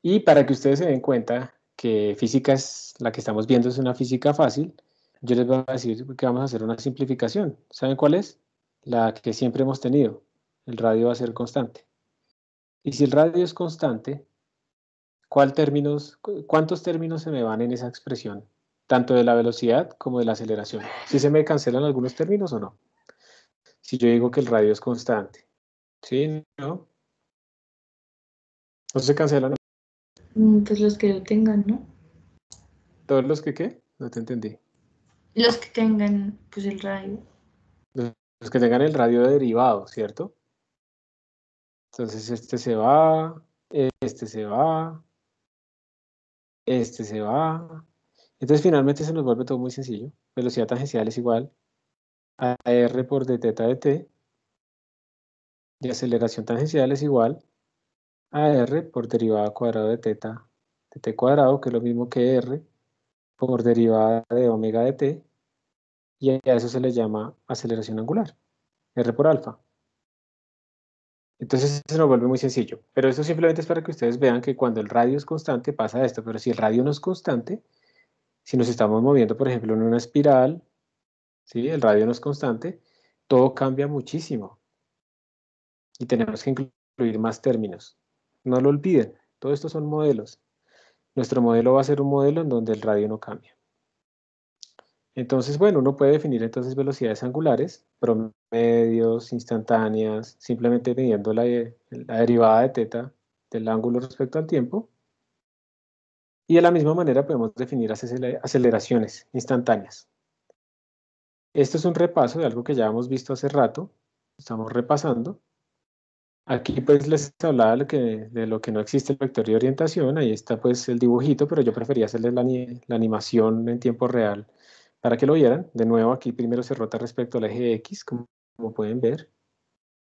Speaker 1: Y para que ustedes se den cuenta que física es la que estamos viendo, es una física fácil, yo les voy a decir que vamos a hacer una simplificación. ¿Saben cuál es? La que siempre hemos tenido. El radio va a ser constante. Y si el radio es constante, ¿cuántos términos se me van en esa expresión? Tanto de la velocidad como de la aceleración. ¿Sí se me cancelan algunos términos o no? Si yo digo que el radio es constante. ¿Sí? ¿No? ¿No se cancelan
Speaker 7: Pues los que lo tengan, ¿no?
Speaker 1: todos los que qué? No te entendí.
Speaker 7: Los que tengan, pues el radio.
Speaker 1: Los los que tengan el radio derivado, ¿cierto? Entonces este se va, este se va, este se va. Entonces finalmente se nos vuelve todo muy sencillo. Velocidad tangencial es igual a R por d teta de t, y aceleración tangencial es igual a R por derivada cuadrada de teta de t cuadrado, que es lo mismo que R por derivada de omega de t, y a eso se le llama aceleración angular, R por alfa. Entonces se nos vuelve muy sencillo, pero eso simplemente es para que ustedes vean que cuando el radio es constante pasa esto, pero si el radio no es constante, si nos estamos moviendo, por ejemplo, en una espiral, ¿sí? El radio no es constante, todo cambia muchísimo y tenemos que incluir más términos. No lo olviden, todo esto son modelos. Nuestro modelo va a ser un modelo en donde el radio no cambia. Entonces, bueno, uno puede definir entonces velocidades angulares, promedios, instantáneas, simplemente midiendo la derivada de teta del ángulo respecto al tiempo. Y de la misma manera podemos definir aceleraciones instantáneas. Esto es un repaso de algo que ya hemos visto hace rato, estamos repasando. Aquí pues les hablaba de lo que no existe el vector de orientación, ahí está pues el dibujito, pero yo prefería hacerles la animación en tiempo real para que lo vieran. De nuevo aquí primero se rota respecto al eje X, como pueden ver,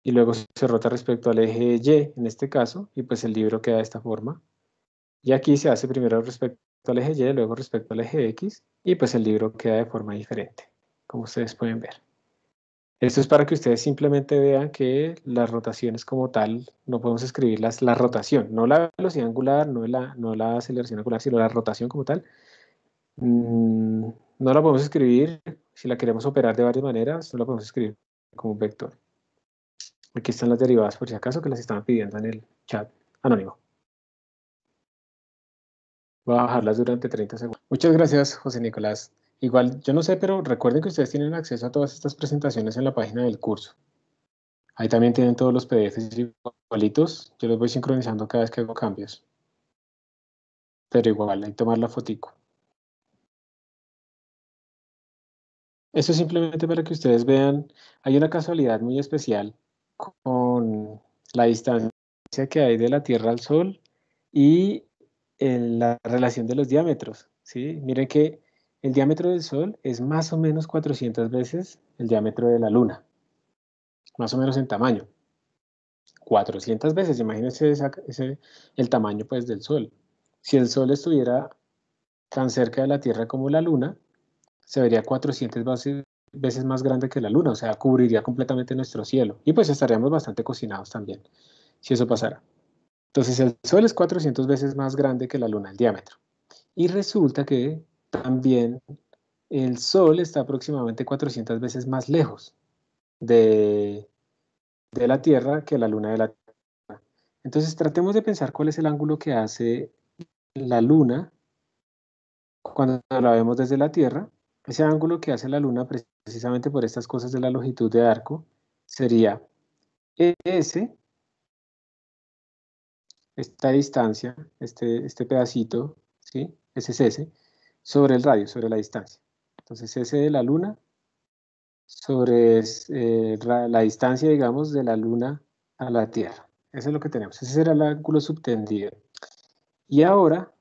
Speaker 1: y luego se rota respecto al eje Y en este caso, y pues el libro queda de esta forma. Y aquí se hace primero respecto al eje Y, luego respecto al eje X, y pues el libro queda de forma diferente, como ustedes pueden ver. Esto es para que ustedes simplemente vean que las rotaciones como tal, no podemos escribirlas, la rotación, no la velocidad angular, no la aceleración angular, sino la rotación como tal. No la podemos escribir, si la queremos operar de varias maneras, no la podemos escribir como un vector. Aquí están las derivadas por si acaso que las estaban pidiendo en el chat anónimo. Voy a bajarlas durante 30 segundos. Muchas gracias, José Nicolás. Igual, yo no sé, pero recuerden que ustedes tienen acceso a todas estas presentaciones en la página del curso. Ahí también tienen todos los PDFs igualitos. Yo los voy sincronizando cada vez que hago cambios. Pero igual, hay que tomar la fotico. Esto es simplemente para que ustedes vean, hay una casualidad muy especial con la distancia que hay de la Tierra al Sol y la relación de los diámetros, ¿sí? Miren que el diámetro del Sol es más o menos 400 veces el diámetro de la Luna, más o menos en tamaño. 400 veces, imagínense el tamaño pues del Sol. Si el Sol estuviera tan cerca de la Tierra como la Luna, se vería 400 veces más grande que la Luna, o sea, cubriría completamente nuestro cielo. Y pues estaríamos bastante cocinados también, si eso pasara. Entonces el Sol es 400 veces más grande que la Luna, el diámetro. Y resulta que también el Sol está aproximadamente 400 veces más lejos de la Tierra que la Luna de la Tierra. Entonces tratemos de pensar cuál es el ángulo que hace la Luna cuando la vemos desde la Tierra. Ese ángulo que hace la Luna, precisamente por estas cosas de la longitud de arco, sería S, esta distancia, este pedacito, ¿sí? Ese es S, sobre el radio, sobre la distancia. Entonces S de la Luna sobre la distancia, digamos, de la Luna a la Tierra. Eso es lo que tenemos. Ese será el ángulo subtendido. Y ahora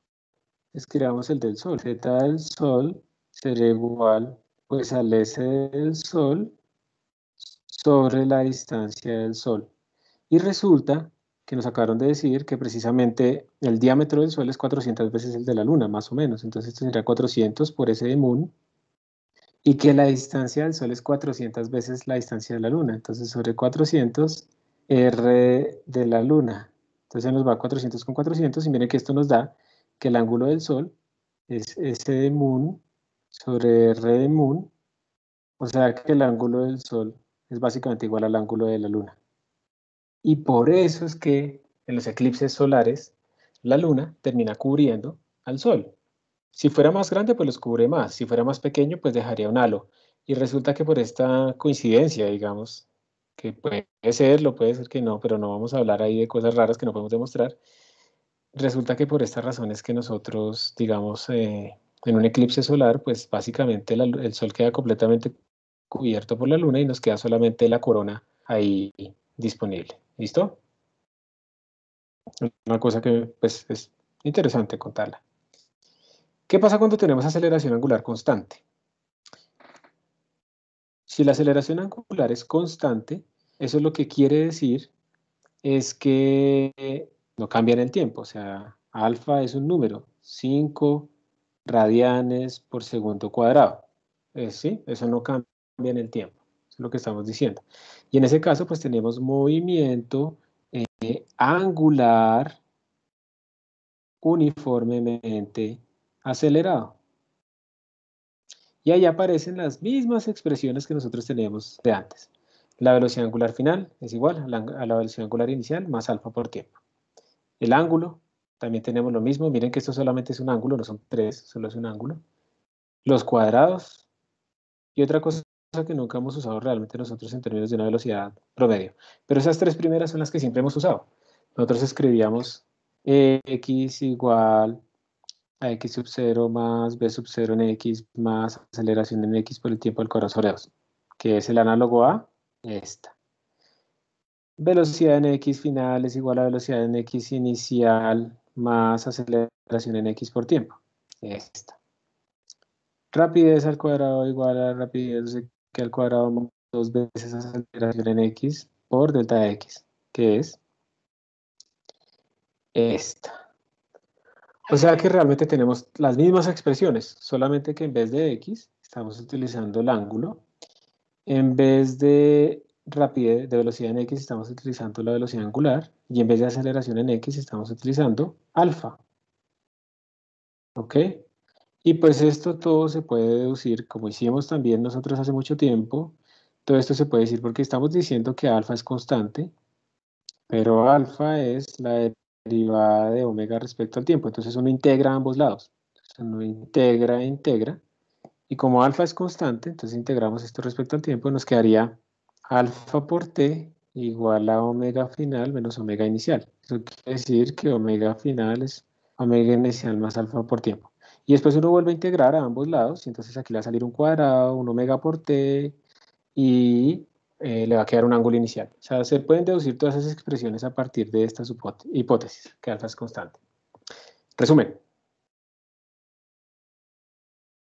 Speaker 1: escribamos el del Sol. Z del Sol será igual pues al S del Sol sobre la distancia del Sol. Y resulta que nos acabaron de decir que precisamente el diámetro del Sol es 400 veces el de la Luna, más o menos. Entonces esto sería 400 por S de Moon. Y que la distancia del Sol es 400 veces la distancia de la Luna. Entonces sobre 400, R de la Luna. Entonces nos va 400 con 400 y miren que esto nos da que el ángulo del Sol es S de Moon sobre R de Moon. O sea que el ángulo del Sol es básicamente igual al ángulo de la Luna. Y por eso es que en los eclipses solares la Luna termina cubriendo al Sol. Si fuera más grande, pues los cubre más. Si fuera más pequeño, pues dejaría un halo. Y resulta que por esta coincidencia, digamos, que puede ser que no, pero no vamos a hablar ahí de cosas raras que no podemos demostrar. Resulta que por estas razones que nosotros, digamos, en un eclipse solar, pues básicamente el Sol queda completamente cubierto por la Luna y nos queda solamente la corona ahí disponible. ¿Listo? Una cosa que pues, es interesante contarla. ¿Qué pasa cuando tenemos aceleración angular constante? Si la aceleración angular es constante, eso lo que quiere decir es que no cambia en el tiempo. O sea, alfa es un número, 5 radianes por segundo cuadrado. ¿Sí? Eso no cambia en el tiempo. Eso es lo que estamos diciendo. Y en ese caso, pues tenemos movimiento angular uniformemente acelerado. Y ahí aparecen las mismas expresiones que nosotros teníamos de antes. La velocidad angular final es igual a la velocidad angular inicial más alfa por tiempo. El ángulo, también tenemos lo mismo. Miren que esto solamente es un ángulo, no son tres, solo es un ángulo. Los cuadrados. Y otra cosa que nunca hemos usado realmente nosotros en términos de una velocidad promedio. Pero esas tres primeras son las que siempre hemos usado. Nosotros escribíamos x igual a x sub 0 más b sub 0 en x más aceleración en x por el tiempo al cuadrado sobre 2, que es el análogo a esta. Velocidad en x final es igual a velocidad en x inicial más aceleración en x por tiempo. Esta. Rapidez al cuadrado igual a rapidez que al cuadrado más 2 veces aceleración en x por delta de x, que es esta. O sea que realmente tenemos las mismas expresiones, solamente que en vez de x estamos utilizando el ángulo. En vez de rapidez, de velocidad en x, estamos utilizando la velocidad angular. Y en vez de aceleración en x, estamos utilizando alfa. ¿Ok? Y pues esto todo se puede deducir, como hicimos también nosotros hace mucho tiempo. Todo esto se puede decir porque estamos diciendo que alfa es constante, pero alfa es la derivada de omega respecto al tiempo. Entonces uno integra a ambos lados. Entonces uno integra. Y como alfa es constante, entonces integramos esto respecto al tiempo, nos quedaría alfa por t igual a omega final menos omega inicial. Eso quiere decir que omega final es omega inicial más alfa por tiempo. Y después uno vuelve a integrar a ambos lados, y entonces aquí le va a salir un cuadrado, un omega por t, y le va a quedar un ángulo inicial. O sea, se pueden deducir todas esas expresiones a partir de esta hipótesis, que alfa es constante. Resumen.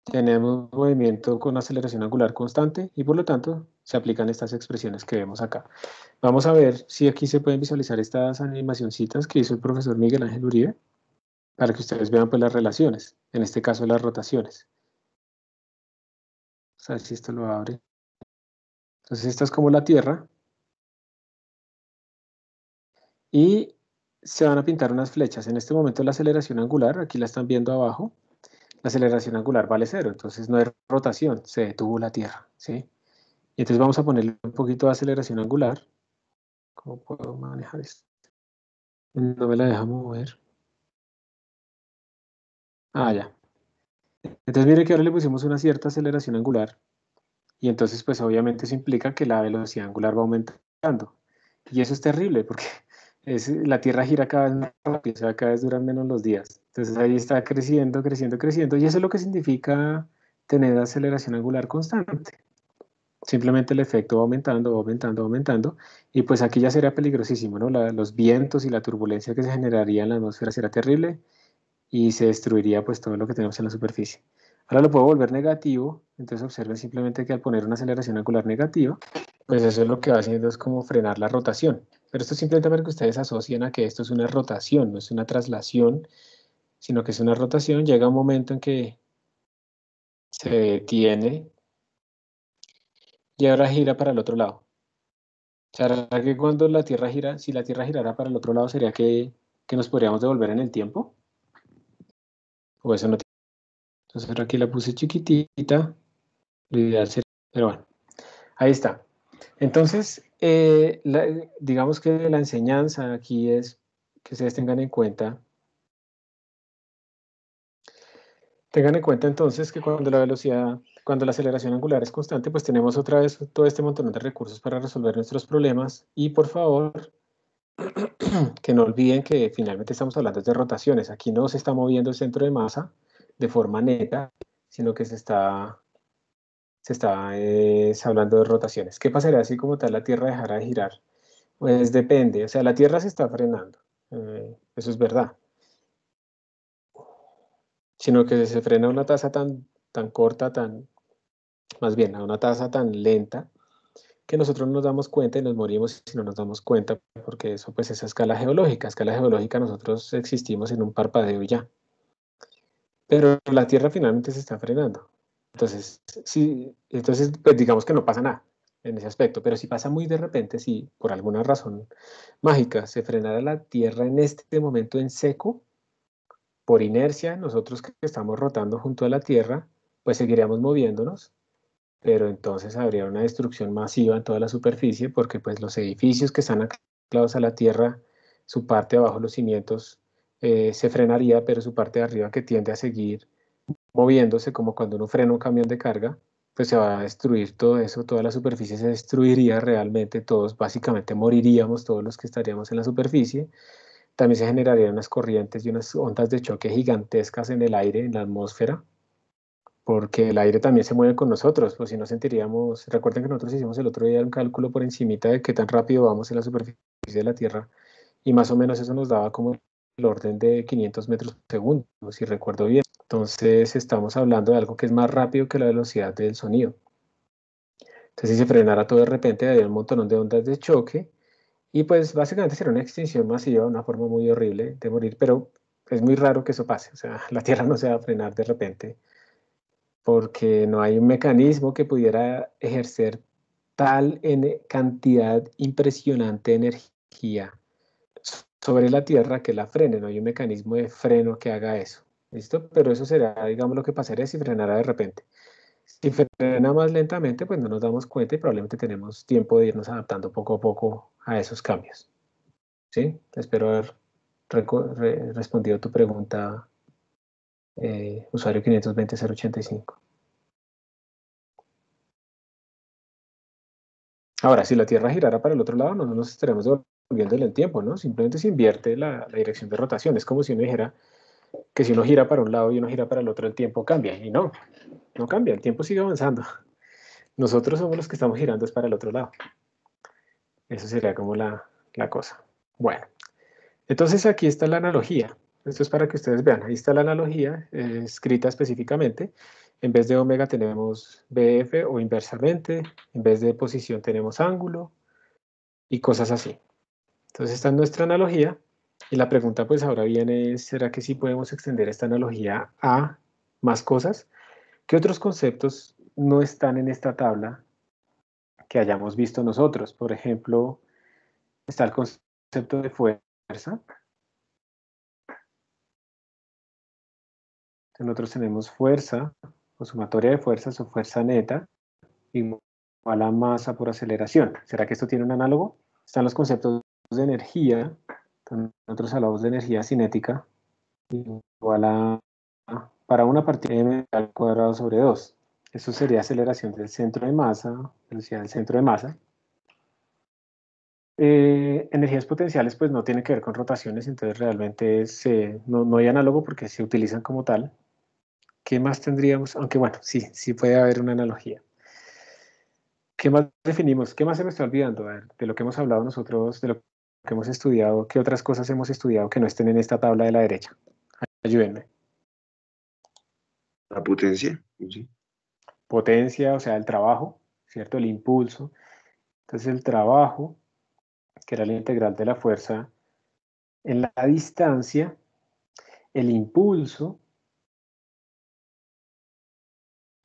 Speaker 1: Tenemos movimiento con aceleración angular constante y por lo tanto se aplican estas expresiones que vemos acá. Vamos a ver si aquí se pueden visualizar estas animacioncitas que hizo el profesor Miguel Ángel Uribe para que ustedes vean pues las relaciones, en este caso las rotaciones. Vamos a ver si esto lo abre. Entonces esta es como la Tierra y se van a pintar unas flechas. En este momento la aceleración angular, aquí la están viendo abajo, la aceleración angular vale 0, entonces no hay rotación, se detuvo la Tierra, ¿sí? Y entonces vamos a ponerle un poquito de aceleración angular. ¿Cómo puedo manejar esto? No me la deja mover. Ah, ya. Entonces mire que ahora le pusimos una cierta aceleración angular. Y entonces pues obviamente eso implica que la velocidad angular va aumentando. Y eso es terrible porque la Tierra gira cada vez más rápido, o sea, cada vez duran menos los días. Entonces ahí está creciendo. Y eso es lo que significa tener aceleración angular constante. Simplemente el efecto va aumentando, y pues aquí ya sería peligrosísimo, ¿no? Los vientos y la turbulencia que se generaría en la atmósfera será terrible y se destruiría pues todo lo que tenemos en la superficie. Ahora lo puedo volver negativo, entonces observen simplemente que al poner una aceleración angular negativa, pues eso es lo que va haciendo es como frenar la rotación. Pero esto simplemente para que ustedes asocien a que esto es una rotación, no es una traslación, sino que es una rotación. Llega un momento en que se detiene y ahora gira para el otro lado. ¿Será que cuando la Tierra gira, si la Tierra girara para el otro lado, sería que nos podríamos devolver en el tiempo? O eso no tiene. Entonces aquí la puse chiquitita. Lo ideal sería, pero bueno, ahí está. Entonces, digamos que la enseñanza aquí es que ustedes tengan en cuenta entonces que cuando cuando la aceleración angular es constante, pues tenemos otra vez todo este montón de recursos para resolver nuestros problemas. Y por favor, que no olviden que finalmente estamos hablando de rotaciones. Aquí no se está moviendo el centro de masa de forma neta, sino que se está se está hablando de rotaciones. ¿Qué pasaría si como tal la Tierra dejara de girar? Pues depende, o sea, la Tierra se está frenando, eso es verdad, sino que se frena a una tasa tan corta, más bien a una tasa tan lenta, que nosotros no nos damos cuenta y nos morimos si no nos damos cuenta, porque eso pues es a escala geológica nosotros existimos en un parpadeo y ya. Pero la Tierra finalmente se está frenando. Entonces, sí, entonces pues digamos que no pasa nada en ese aspecto, pero si pasa muy de repente, si por alguna razón mágica se frenara la Tierra en este momento en seco, por inercia, nosotros que estamos rotando junto a la Tierra, pues seguiríamos moviéndonos, pero entonces habría una destrucción masiva en toda la superficie porque pues los edificios que están anclados a la tierra, su parte de abajo, los cimientos, se frenaría, pero su parte de arriba que tiende a seguir moviéndose como cuando uno frena un camión de carga, pues se va a destruir todo eso, toda la superficie se destruiría realmente, todos básicamente moriríamos, todos los que estaríamos en la superficie. También se generarían unas corrientes y unas ondas de choque gigantescas en el aire, en la atmósfera, porque el aire también se mueve con nosotros, pues si no sentiríamos, recuerden que nosotros hicimos el otro día un cálculo por encimita de qué tan rápido vamos en la superficie de la Tierra, y más o menos eso nos daba como el orden de 500 metros por segundo, si recuerdo bien. Entonces estamos hablando de algo que es más rápido que la velocidad del sonido. Entonces si se frenara todo de repente, daría un montón de ondas de choque, y pues básicamente sería una extinción masiva, una forma muy horrible de morir, pero es muy raro que eso pase, o sea, la Tierra no se va a frenar de repente porque no hay un mecanismo que pudiera ejercer tal cantidad impresionante de energía sobre la Tierra que la frene, no hay un mecanismo de freno que haga eso, ¿listo? Pero eso será, digamos, lo que pasaría si frenara de repente. Si frena más lentamente, pues no nos damos cuenta y probablemente tenemos tiempo de irnos adaptando poco a poco a esos cambios, ¿sí? Espero haber respondido tu pregunta, usuario 520.085. Ahora, si la Tierra girara para el otro lado, no nos estaremos devolviendo en el tiempo, ¿no? Simplemente se invierte la dirección de rotación. Es como si uno dijera que si uno gira para un lado y uno gira para el otro, el tiempo cambia. Y no, no cambia, el tiempo sigue avanzando. Nosotros somos los que estamos girando es para el otro lado. Eso sería como la cosa. Bueno, entonces aquí está la analogía. Esto es para que ustedes vean. Ahí está la analogía escrita específicamente. En vez de omega tenemos BF o inversamente. En vez de posición tenemos ángulo y cosas así. Entonces esta es nuestra analogía y la pregunta pues ahora viene es, ¿será que sí podemos extender esta analogía a más cosas? ¿Qué otros conceptos no están en esta tabla que hayamos visto nosotros? Por ejemplo, está el concepto de fuerza. Nosotros tenemos fuerza o sumatoria de fuerzas o fuerza neta igual a masa por aceleración. ¿Será que esto tiene un análogo? Están los conceptos de energía. Nosotros hablamos de energía cinética igual a, para una partícula m al cuadrado sobre 2. Eso sería aceleración del centro de masa, velocidad del centro de masa. Energías potenciales pues no tiene que ver con rotaciones, entonces realmente no hay análogo porque se utilizan como tal. ¿Qué más tendríamos? Aunque bueno, sí puede haber una analogía. ¿Qué más definimos? ¿Qué más se me está olvidando? A ver, de lo que hemos hablado nosotros, de lo que hemos estudiado, ¿qué otras cosas hemos estudiado que no estén en esta tabla de la derecha? Ayúdenme.
Speaker 6: La potencia, sí.
Speaker 1: Potencia, o sea, el trabajo, ¿cierto? El impulso. Entonces el trabajo, que era la integral de la fuerza en la distancia, el impulso,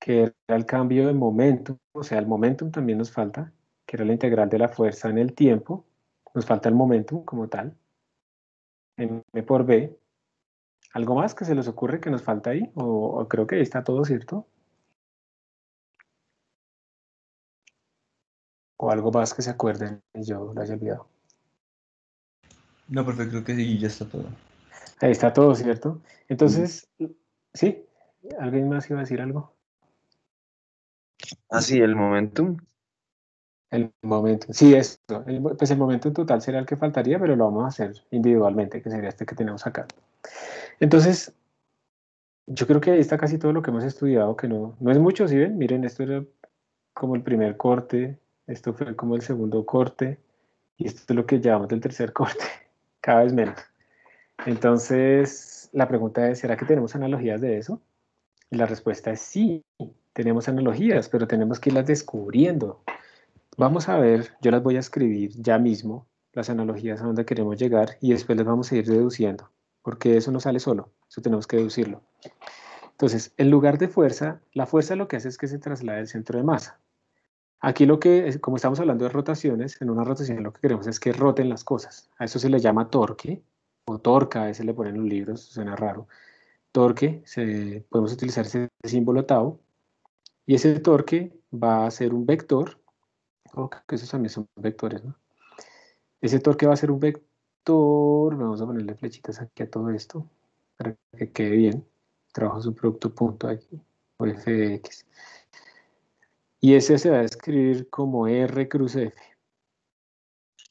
Speaker 1: que era el cambio de momentum, o sea, el momentum también nos falta, que era la integral de la fuerza en el tiempo, nos falta el momentum como tal, m por b. ¿Algo más que se les ocurre que nos falta ahí? O creo que ahí está todo, ¿cierto? O algo más que se acuerden y yo lo haya olvidado.
Speaker 2: No, perfecto, creo que sí, ya está todo.
Speaker 1: Ahí está todo, ¿cierto? Entonces, ¿sí? ¿Alguien más iba a decir algo?
Speaker 6: Ah, sí, el momentum.
Speaker 1: El momento, sí, eso. Pues el momento en total será el que faltaría, pero lo vamos a hacer individualmente, que sería este que tenemos acá. Entonces, yo creo que ahí está casi todo lo que hemos estudiado, que no es mucho, ¿sí ven? Miren, esto era como el primer corte, esto fue como el segundo corte, y esto es lo que llamamos del tercer corte, cada vez menos. Entonces, la pregunta es, ¿será que tenemos analogías de eso? Y la respuesta es sí, tenemos analogías, pero tenemos que irlas descubriendo. Vamos a ver, yo las voy a escribir ya mismo, las analogías a donde queremos llegar, y después las vamos a ir deduciendo, porque eso no sale solo, eso tenemos que deducirlo. Entonces, en lugar de fuerza, la fuerza lo que hace es que se traslade el centro de masa. Aquí como estamos hablando de rotaciones, en una rotación lo que queremos es que roten las cosas. A eso se le llama torque, o torca, a veces le ponen en los libros, suena raro. Torque, podemos utilizar ese símbolo tau, y ese torque va a ser un vector, que esos también son vectores, ¿no? Ese torque va a ser un vector, vamos a ponerle flechitas aquí a todo esto, para que quede bien. Trabajo su producto punto aquí, o f de x. Y ese se va a escribir como R cruz F.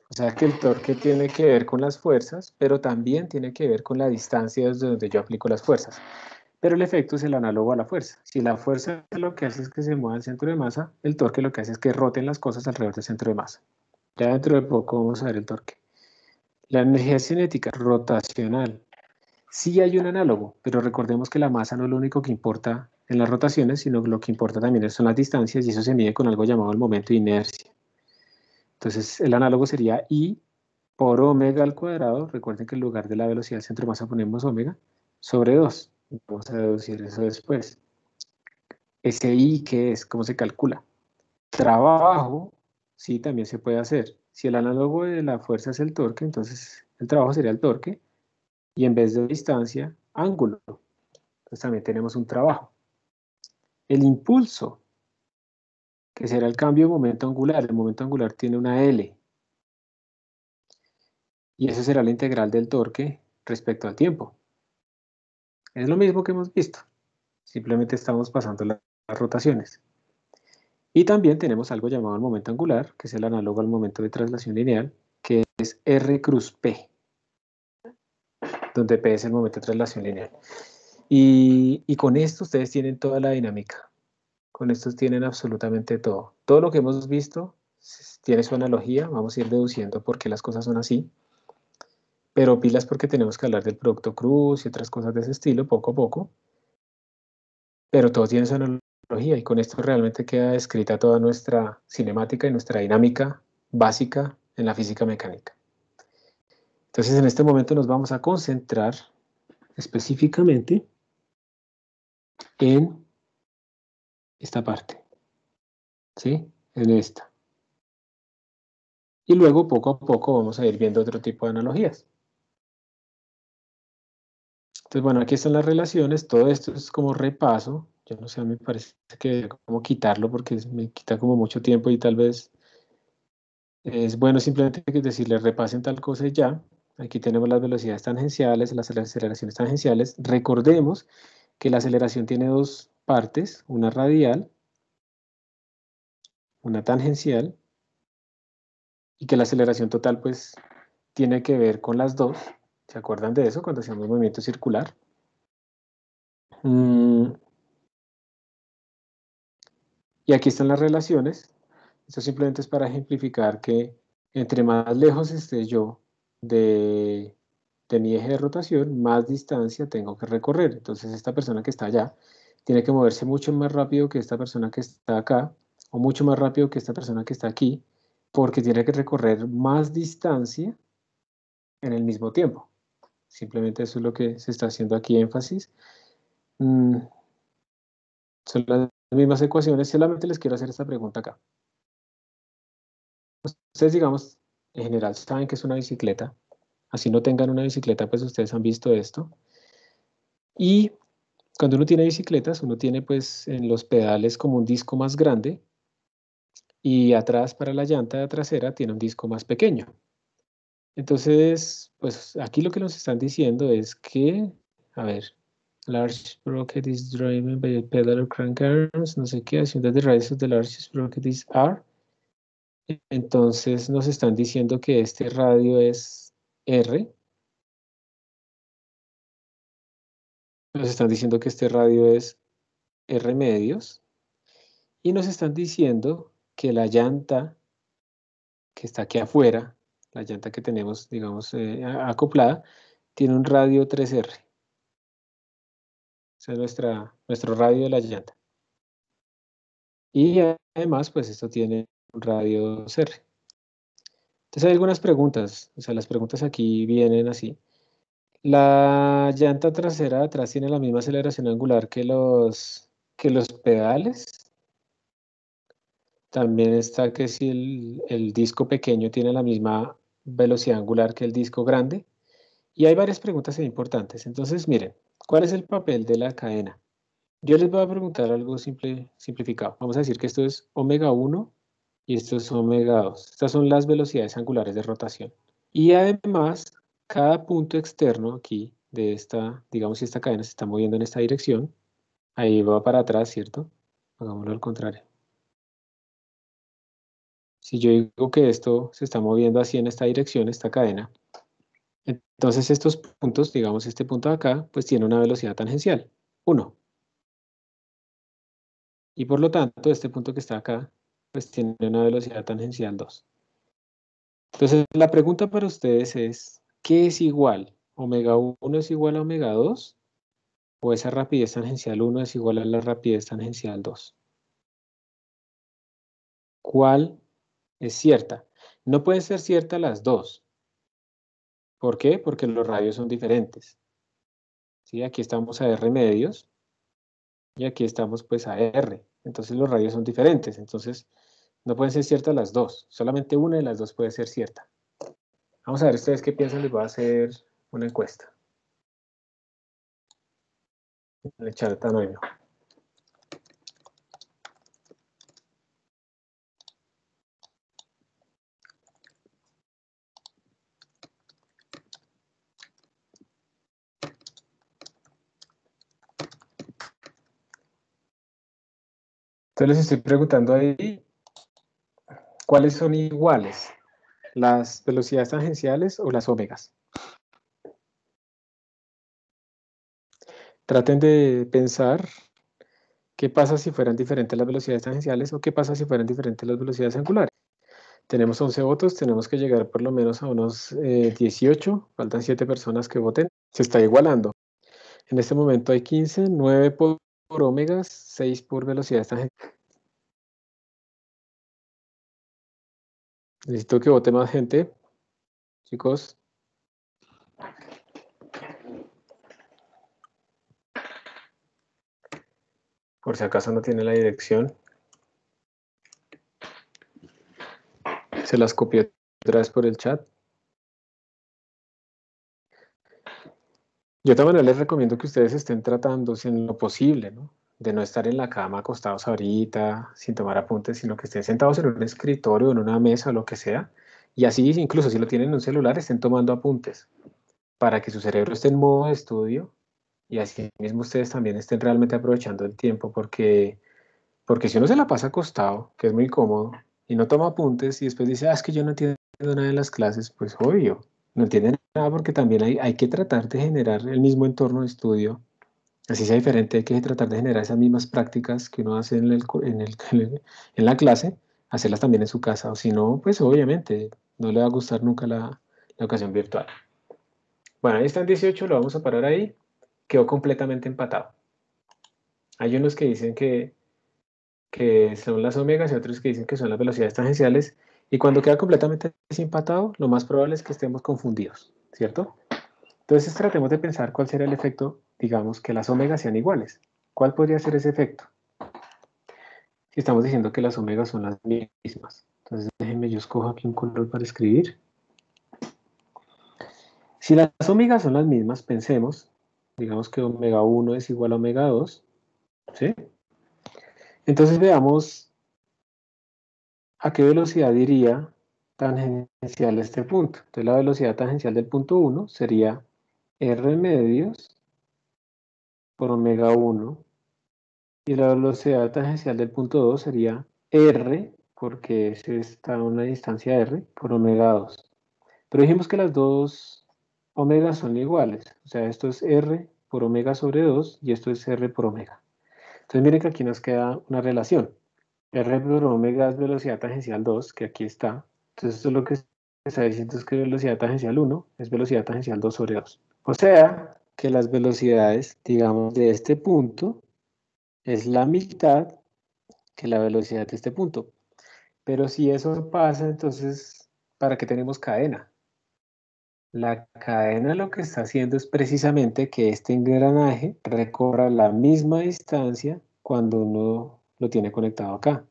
Speaker 1: O sea que el torque tiene que ver con las fuerzas, pero también tiene que ver con la distancia desde donde yo aplico las fuerzas. Pero el efecto es el análogo a la fuerza. Si la fuerza lo que hace es que se mueva el centro de masa, el torque lo que hace es que roten las cosas alrededor del centro de masa. Ya dentro de poco vamos a ver el torque. La energía cinética rotacional. Sí hay un análogo, pero recordemos que la masa no es lo único que importa en las rotaciones, sino lo que importa también son las distancias, y eso se mide con algo llamado el momento de inercia. Entonces el análogo sería I por omega al cuadrado. Recuerden que en lugar de la velocidad del centro de masa ponemos omega sobre 2. Vamos a deducir eso después. Ese I, ¿qué es? ¿Cómo se calcula? Trabajo, sí, también se puede hacer. Si el análogo de la fuerza es el torque, entonces el trabajo sería el torque, y en vez de distancia, ángulo. Entonces también tenemos un trabajo. El impulso, que será el cambio de momento angular. El momento angular tiene una L. Y eso será la integral del torque respecto al tiempo. Es lo mismo que hemos visto. Simplemente estamos pasando las rotaciones. Y también tenemos algo llamado el momento angular, que es el análogo al momento de traslación lineal, que es R cruz P, donde P es el momento de traslación lineal. Y con esto ustedes tienen toda la dinámica. Con esto tienen absolutamente todo. Todo lo que hemos visto tiene su analogía. Vamos a ir deduciendo por qué las cosas son así. Pero pilas, porque tenemos que hablar del producto cruz y otras cosas de ese estilo, poco a poco. Pero todo tiene su analogía, y con esto realmente queda escrita toda nuestra cinemática y nuestra dinámica básica en la física mecánica. Entonces, en este momento nos vamos a concentrar específicamente en esta parte, ¿sí? En esta. Y luego, poco a poco, vamos a ir viendo otro tipo de analogías. Entonces, bueno, aquí están las relaciones. Todo esto es como repaso. Yo no sé, me parece que como quitarlo, porque me quita como mucho tiempo, y tal vez es bueno simplemente decirles repasen tal cosa y ya. Aquí tenemos las velocidades tangenciales, las aceleraciones tangenciales. Recordemos que la aceleración tiene dos partes, una radial, una tangencial, y que la aceleración total pues tiene que ver con las dos. ¿Se acuerdan de eso cuando hacemos movimiento circular? Y aquí están las relaciones. Esto simplemente es para ejemplificar que entre más lejos esté yo de mi eje de rotación, más distancia tengo que recorrer. Entonces esta persona que está allá tiene que moverse mucho más rápido que esta persona que está acá, o mucho más rápido que esta persona que está aquí, porque tiene que recorrer más distancia en el mismo tiempo. Simplemente eso es lo que se está haciendo aquí énfasis. Son las mismas ecuaciones, solamente les quiero hacer esta pregunta acá. Ustedes, digamos, en general saben que es una bicicleta. Así no tengan una bicicleta, pues ustedes han visto esto. Y cuando uno tiene bicicletas, uno tiene pues en los pedales como un disco más grande, y atrás, para la llanta trasera, tiene un disco más pequeño. Entonces, pues aquí lo que nos están diciendo es que, a ver, large sprocket is driven by a pedal or crank arms, no sé qué, haciendo the radius of the large sprocket is R. Entonces nos están diciendo que este radio es R. Nos están diciendo que este radio es R medios. Y nos están diciendo que la llanta que está aquí afuera, la llanta que tenemos, digamos, acoplada, tiene un radio 3R. Ese es nuestro radio de la llanta. Y además, pues esto tiene un radio 2R. Entonces hay algunas preguntas, o sea, las preguntas aquí vienen así. La llanta trasera de atrás tiene la misma aceleración angular que los pedales. También está que si el disco pequeño tiene la misma velocidad angular que el disco grande. Y hay varias preguntas importantes. Entonces, miren, ¿cuál es el papel de la cadena? Yo les voy a preguntar algo simplificado. Vamos a decir que esto es omega 1 y esto es omega 2. Estas son las velocidades angulares de rotación. Y además, cada punto externo aquí de esta, digamos si esta cadena se está moviendo en esta dirección, ahí va para atrás, ¿cierto? Hagámoslo al contrario. Si yo digo que esto se está moviendo así en esta dirección, esta cadena, entonces estos puntos, digamos este punto de acá, pues tiene una velocidad tangencial, 1. Y por lo tanto, este punto que está acá, pues tiene una velocidad tangencial 2. Entonces, la pregunta para ustedes es, ¿qué es igual? ¿Omega 1 es igual a omega 2? ¿O esa rapidez tangencial 1 es igual a la rapidez tangencial 2? ¿Cuál es cierta? No pueden ser ciertas las dos. ¿Por qué? Porque los radios son diferentes. ¿Sí? Aquí estamos a R medios y aquí estamos pues a R. Entonces los radios son diferentes. Entonces no pueden ser ciertas las dos. Solamente una de las dos puede ser cierta. Vamos a ver ustedes qué piensan. Les voy a hacer una encuesta en el chat anónimo. Entonces les estoy preguntando ahí, ¿cuáles son iguales? ¿Las velocidades tangenciales o las omegas? Traten de pensar qué pasa si fueran diferentes las velocidades tangenciales o qué pasa si fueran diferentes las velocidades angulares. Tenemos 11 votos, tenemos que llegar por lo menos a unos 18, faltan 7 personas que voten. Se está igualando. En este momento hay 15, 9 por omegas, 6 por velocidades tangenciales. Necesito que vote más gente, chicos. Por si acaso no tiene la dirección. Se las copié otra vez por el chat. Yo también les recomiendo que ustedes estén tratando, si en lo posible, ¿no? De no estar en la cama acostados ahorita, sin tomar apuntes, sino que estén sentados en un escritorio, en una mesa, lo que sea. Y así, incluso si lo tienen en un celular, estén tomando apuntes para que su cerebro esté en modo de estudio y así mismo ustedes también estén realmente aprovechando el tiempo, porque si uno se la pasa acostado, que es muy cómodo, y no toma apuntes y después dice, es que yo no entiendo nada de las clases, pues obvio, no entienden nada porque también hay que tratar de generar el mismo entorno de estudio, así sea diferente, hay que tratar de generar esas mismas prácticas que uno hace en la clase, hacerlas también en su casa, o si no, pues obviamente no le va a gustar nunca la educación virtual. Bueno, ahí están 18, lo vamos a parar ahí, quedó completamente empatado. Hay unos que dicen que son las omegas y otros que dicen que son las velocidades tangenciales. Y cuando queda completamente empatado, lo más probable es que estemos confundidos, ¿cierto? Entonces tratemos de pensar cuál sería el efecto, digamos, que las omegas sean iguales. ¿Cuál podría ser ese efecto? Si estamos diciendo que las omegas son las mismas. Entonces déjenme, yo escojo aquí un color para escribir. Si las omegas son las mismas, pensemos, digamos que omega 1 es igual a omega 2, ¿sí? Entonces veamos a qué velocidad iría tangencial este punto. Entonces la velocidad tangencial del punto 1 sería R medios por omega 1 y la velocidad tangencial del punto 2 sería R, porque ese está a una distancia R, por omega 2. Pero dijimos que las dos omegas son iguales, o sea, esto es R por omega sobre 2 y esto es R por omega. Entonces miren que aquí nos queda una relación. R por omega es velocidad tangencial 2, que aquí está. Entonces esto es lo que está diciendo es que velocidad tangencial 1 es velocidad tangencial 2 sobre 2. O sea, que las velocidades, digamos, de este punto es la mitad que la velocidad de este punto. Pero si eso pasa, entonces, ¿para qué tenemos cadena? La cadena lo que está haciendo es precisamente que este engranaje recorra la misma distancia cuando uno lo tiene conectado acá.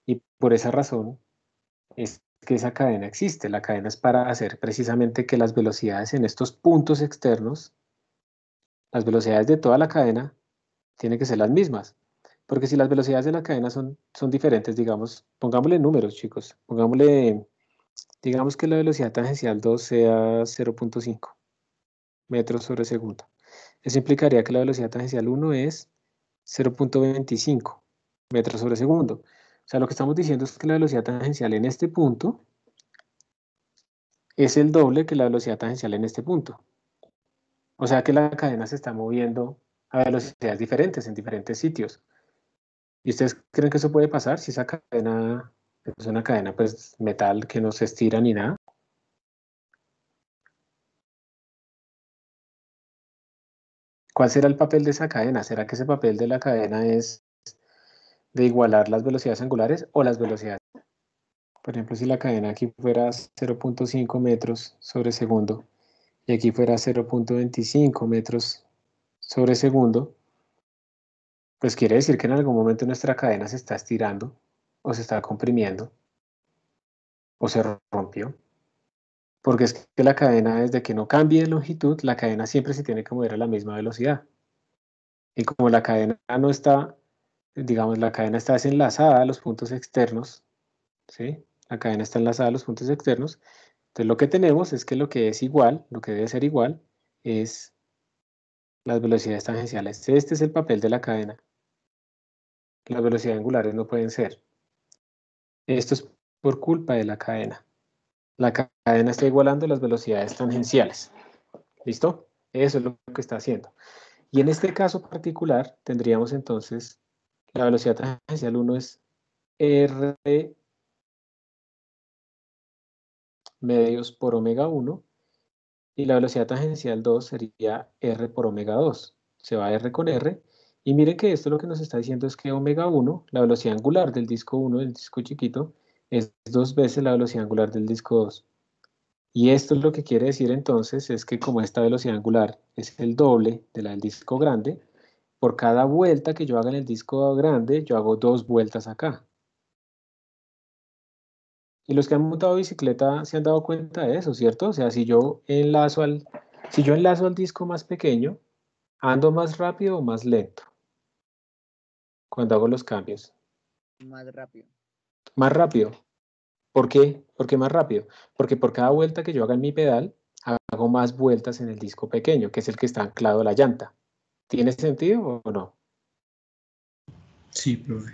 Speaker 1: Y por esa razón es que esa cadena existe. La cadena es para hacer precisamente que las velocidades en estos puntos externos, las velocidades de toda la cadena, tienen que ser las mismas. Porque si las velocidades de la cadena son diferentes, digamos, pongámosle números, chicos. Digamos que la velocidad tangencial 2 sea 0.5 metros sobre segundo. Eso implicaría que la velocidad tangencial 1 es 0.25 metros sobre segundo. O sea, lo que estamos diciendo es que la velocidad tangencial en este punto es el doble que la velocidad tangencial en este punto. O sea que la cadena se está moviendo a velocidades diferentes en diferentes sitios. ¿Y ustedes creen que eso puede pasar si esa cadena es una cadena pues metal que no se estira ni nada? ¿Cuál será el papel de esa cadena? ¿Será que ese papel de la cadena es de igualar las velocidades angulares o las velocidades? Por ejemplo, si la cadena aquí fuera 0.5 metros sobre segundo y aquí fuera 0.25 metros sobre segundo, pues quiere decir que en algún momento nuestra cadena se está estirando o se está comprimiendo o se rompió. Porque es que la cadena, desde que no cambie de longitud, la cadena siempre se tiene que mover a la misma velocidad. Y como la cadena no está, digamos, la cadena está desenlazada a los puntos externos, ¿sí? La cadena está enlazada a los puntos externos. Entonces lo que tenemos es que lo que es igual, lo que debe ser igual, es las velocidades tangenciales. Este es el papel de la cadena. Las velocidades angulares no pueden ser. Esto es por culpa de la cadena. La cadena está igualando las velocidades tangenciales. ¿Listo? Eso es lo que está haciendo. Y en este caso particular tendríamos entonces la velocidad tangencial 1 es R medios por omega 1 y la velocidad tangencial 2 sería R por omega 2. Se va R con R. Y miren que esto lo que nos está diciendo es que omega 1, la velocidad angular del disco 1, del disco chiquito, es 2 veces la velocidad angular del disco 2. Y esto es lo que quiere decir entonces es que como esta velocidad angular es el doble de la del disco grande, por cada vuelta que yo haga en el disco grande, yo hago 2 vueltas acá. Y los que han montado bicicleta se han dado cuenta de eso, ¿cierto? O sea, si yo enlazo al disco más pequeño, ¿ando más rápido o más lento cuando hago los cambios?
Speaker 5: Más rápido.
Speaker 1: Más rápido. ¿Por qué? ¿Por qué más rápido? Porque por cada vuelta que yo haga en mi pedal, hago más vueltas en el disco pequeño, que es el que está anclado a la llanta. ¿Tiene sentido o no?
Speaker 2: Sí, profe.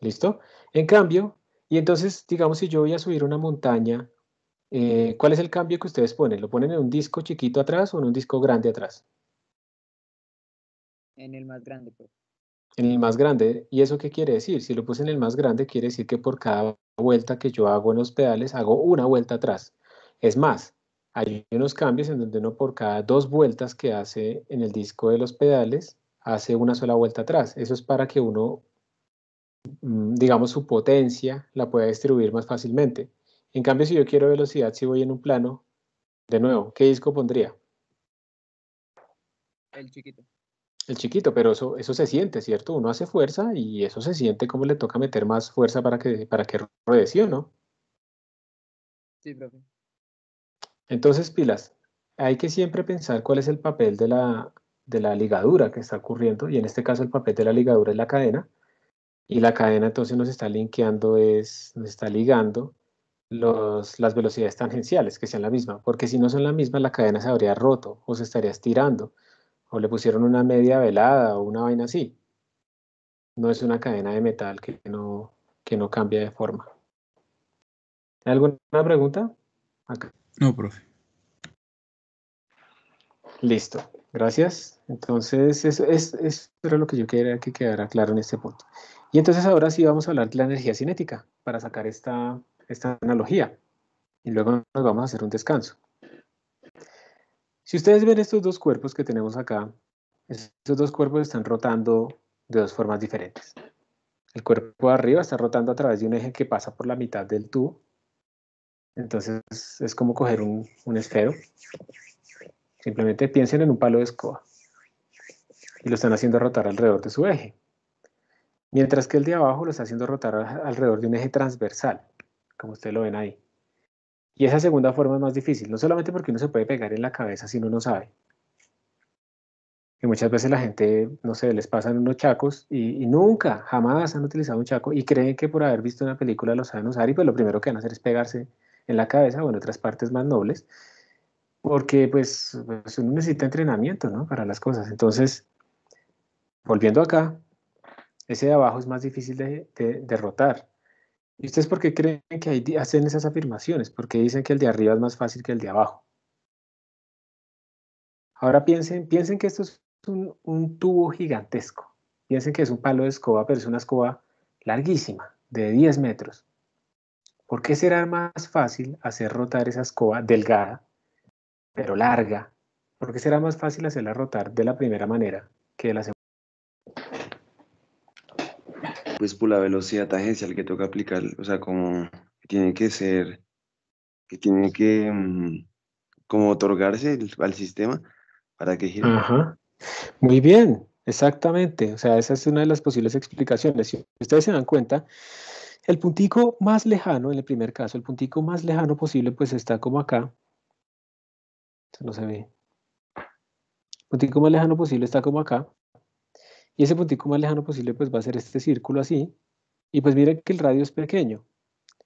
Speaker 1: ¿Listo? En cambio, y entonces, digamos, si yo voy a subir una montaña, ¿cuál es el cambio que ustedes ponen? ¿Lo ponen en un disco chiquito atrás o en un disco grande atrás?
Speaker 5: En el más grande, pues.
Speaker 1: En el más grande. ¿Y eso qué quiere decir? Si lo puse en el más grande, quiere decir que por cada vuelta que yo hago en los pedales, hago una vuelta atrás. Es más, hay unos cambios en donde uno por cada 2 vueltas que hace en el disco de los pedales, hace una sola vuelta atrás. Eso es para que uno, digamos, su potencia la pueda distribuir más fácilmente. En cambio, si yo quiero velocidad, si voy en un plano, de nuevo, ¿qué disco pondría?
Speaker 5: El chiquito.
Speaker 1: El chiquito, pero eso se siente, ¿cierto? Uno hace fuerza y eso se siente como le toca meter más fuerza para que ruede, ¿sí o no?
Speaker 5: Sí, profe.
Speaker 1: Entonces, pilas, hay que siempre pensar cuál es el papel de la ligadura que está ocurriendo, y en este caso el papel de la ligadura es la cadena, y la cadena entonces nos está linkeando, nos está ligando las velocidades tangenciales, que sean la misma, porque si no son la misma, la cadena se habría roto o se estaría estirando, o le pusieron una media velada o una vaina así. No es una cadena de metal que no cambia de forma. ¿Hay alguna pregunta? Acá.
Speaker 2: No, profe.
Speaker 1: Listo. Gracias. Entonces, eso era lo que yo quería que quedara claro en este punto. Y entonces ahora sí vamos a hablar de la energía cinética para sacar esta analogía. Y luego nos vamos a hacer un descanso. Si ustedes ven estos dos cuerpos que tenemos acá, estos dos cuerpos están rotando de dos formas diferentes. El cuerpo de arriba está rotando a través de un eje que pasa por la mitad del tubo. Entonces es como coger un esfero. Simplemente piensen en un palo de escoba y lo están haciendo rotar alrededor de su eje. Mientras que el de abajo lo está haciendo rotar alrededor de un eje transversal, como ustedes lo ven ahí. Y esa segunda forma es más difícil, no solamente porque uno se puede pegar en la cabeza si uno no sabe. Y muchas veces la gente, no sé, les pasan unos chacos y nunca, jamás han utilizado un chaco y creen que por haber visto una película lo saben usar y pues lo primero que van a hacer es pegarse en la cabeza o en otras partes más nobles, porque pues uno necesita entrenamiento, ¿no? Para las cosas. Entonces, volviendo acá, ese de abajo es más difícil de rotar. ¿Y ustedes por qué creen que hacen esas afirmaciones? ¿Por qué dicen que el de arriba es más fácil que el de abajo? Ahora piensen que esto es un tubo gigantesco. Piensen que es un palo de escoba, pero es una escoba larguísima, de 10 metros. ¿Por qué será más fácil hacer rotar esa escoba delgada, pero larga? ¿Por qué será más fácil hacerla rotar de la primera manera que de la segunda?
Speaker 6: Pues por la velocidad tangencial que toca aplicar, o sea, como que tiene que ser, que tiene que como otorgarse al sistema para que gire.
Speaker 1: Ajá. Muy bien, exactamente. O sea, esa es una de las posibles explicaciones. Si ustedes se dan cuenta, el puntico más lejano, en el primer caso, el puntico más lejano posible, pues está como acá. Eso no se ve. El puntico más lejano posible está como acá. Y ese puntico más lejano posible, pues va a ser este círculo así. Y pues miren que el radio es pequeño.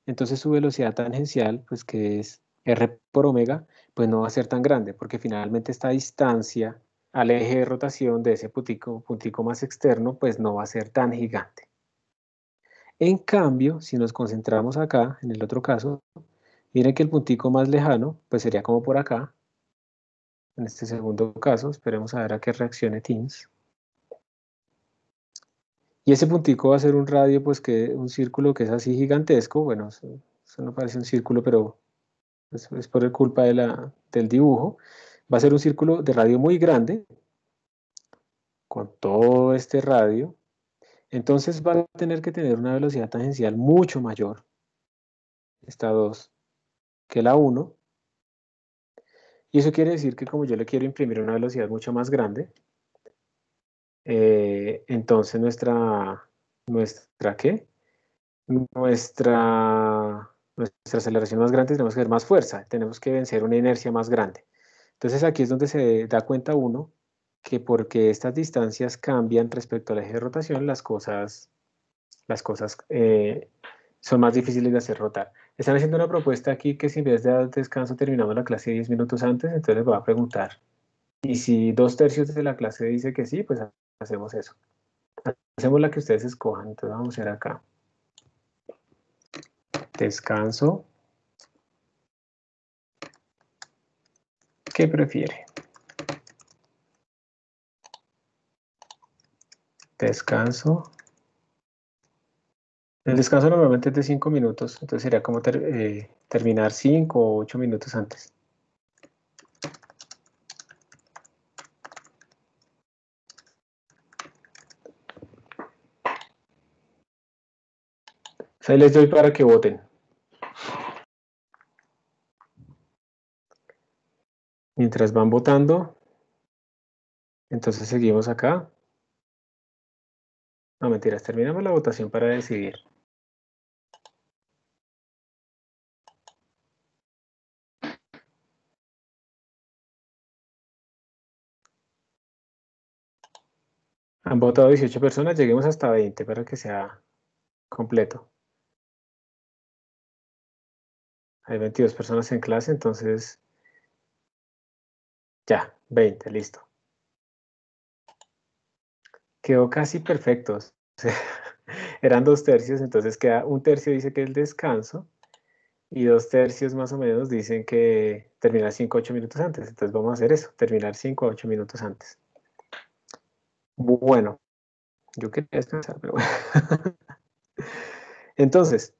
Speaker 1: Entonces su velocidad tangencial, pues que es r por omega, pues no va a ser tan grande, porque finalmente esta distancia al eje de rotación de ese puntico más externo, pues no va a ser tan gigante. En cambio, si nos concentramos acá, en el otro caso, miren que el puntico más lejano, pues sería como por acá. En este segundo caso, esperemos a ver a qué reaccione Teams. Y ese puntico va a ser un radio, pues que un círculo que es así gigantesco. Bueno, eso no parece un círculo, pero es por culpa del dibujo. Va a ser un círculo de radio muy grande, con todo este radio. Entonces va a tener que tener una velocidad tangencial mucho mayor, esta 2, que la 1. Y eso quiere decir que como yo le quiero imprimir una velocidad mucho más grande, entonces ¿qué? Nuestra aceleración más grande tenemos que ver más fuerza, tenemos que vencer una inercia más grande. Entonces aquí es donde se da cuenta uno que porque estas distancias cambian respecto al eje de rotación, las cosas son más difíciles de hacer rotar. Están haciendo una propuesta aquí que si en vez de dar descanso terminamos la clase 10 minutos antes, entonces les voy a preguntar. Y si 2/3 de la clase dice que sí, pues hacemos eso. Hacemos la que ustedes escojan. Entonces vamos a hacer acá. Descanso. ¿Qué prefiere? Descanso. El descanso normalmente es de 5 minutos, entonces sería como terminar 5 o 8 minutos antes. Ahí les doy para que voten. Mientras van votando, entonces seguimos acá. No, mentiras, terminamos la votación para decidir. Han votado 18 personas, lleguemos hasta 20 para que sea completo. Hay 22 personas en clase, entonces ya, 20, listo. Quedó casi perfecto. Eran 2/3, entonces queda 1/3 dice que el descanso Y 2/3 más o menos dicen que terminar 5 a 8 minutos antes. Entonces vamos a hacer eso, terminar 5 a 8 minutos antes. Bueno, yo quería descansar, pero bueno. Entonces,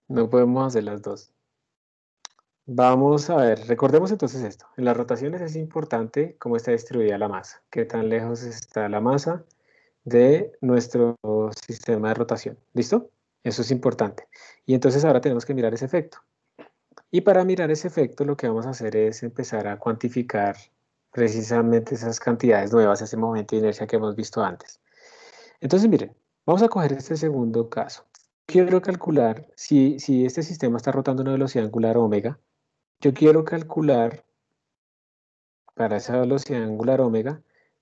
Speaker 1: no podemos hacer las dos. Vamos a ver, recordemos entonces esto. En las rotaciones es importante cómo está distribuida la masa, qué tan lejos está la masa de nuestro sistema de rotación. ¿Listo? Eso es importante. Y entonces ahora tenemos que mirar ese efecto. Y para mirar ese efecto lo que vamos a hacer es empezar a cuantificar precisamente esas cantidades nuevas, ese momento de inercia que hemos visto antes. Entonces, miren, vamos a coger este segundo caso. Quiero calcular si este sistema está rotando a una velocidad angular omega. Yo quiero calcular para esa velocidad angular omega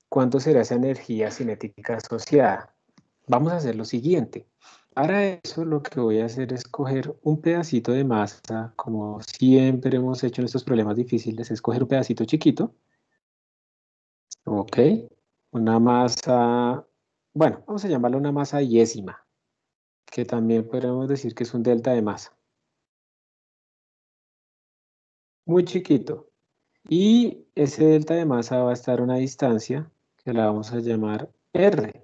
Speaker 1: cuánto será esa energía cinética asociada. Vamos a hacer lo siguiente. Para eso lo que voy a hacer es coger un pedacito de masa, como siempre hemos hecho en estos problemas difíciles, es coger un pedacito chiquito. Ok. Una masa, bueno, vamos a llamarla una masa yésima, que también podríamos decir que es un delta de masa. Muy chiquito. Y ese delta de masa va a estar a una distancia que la vamos a llamar R.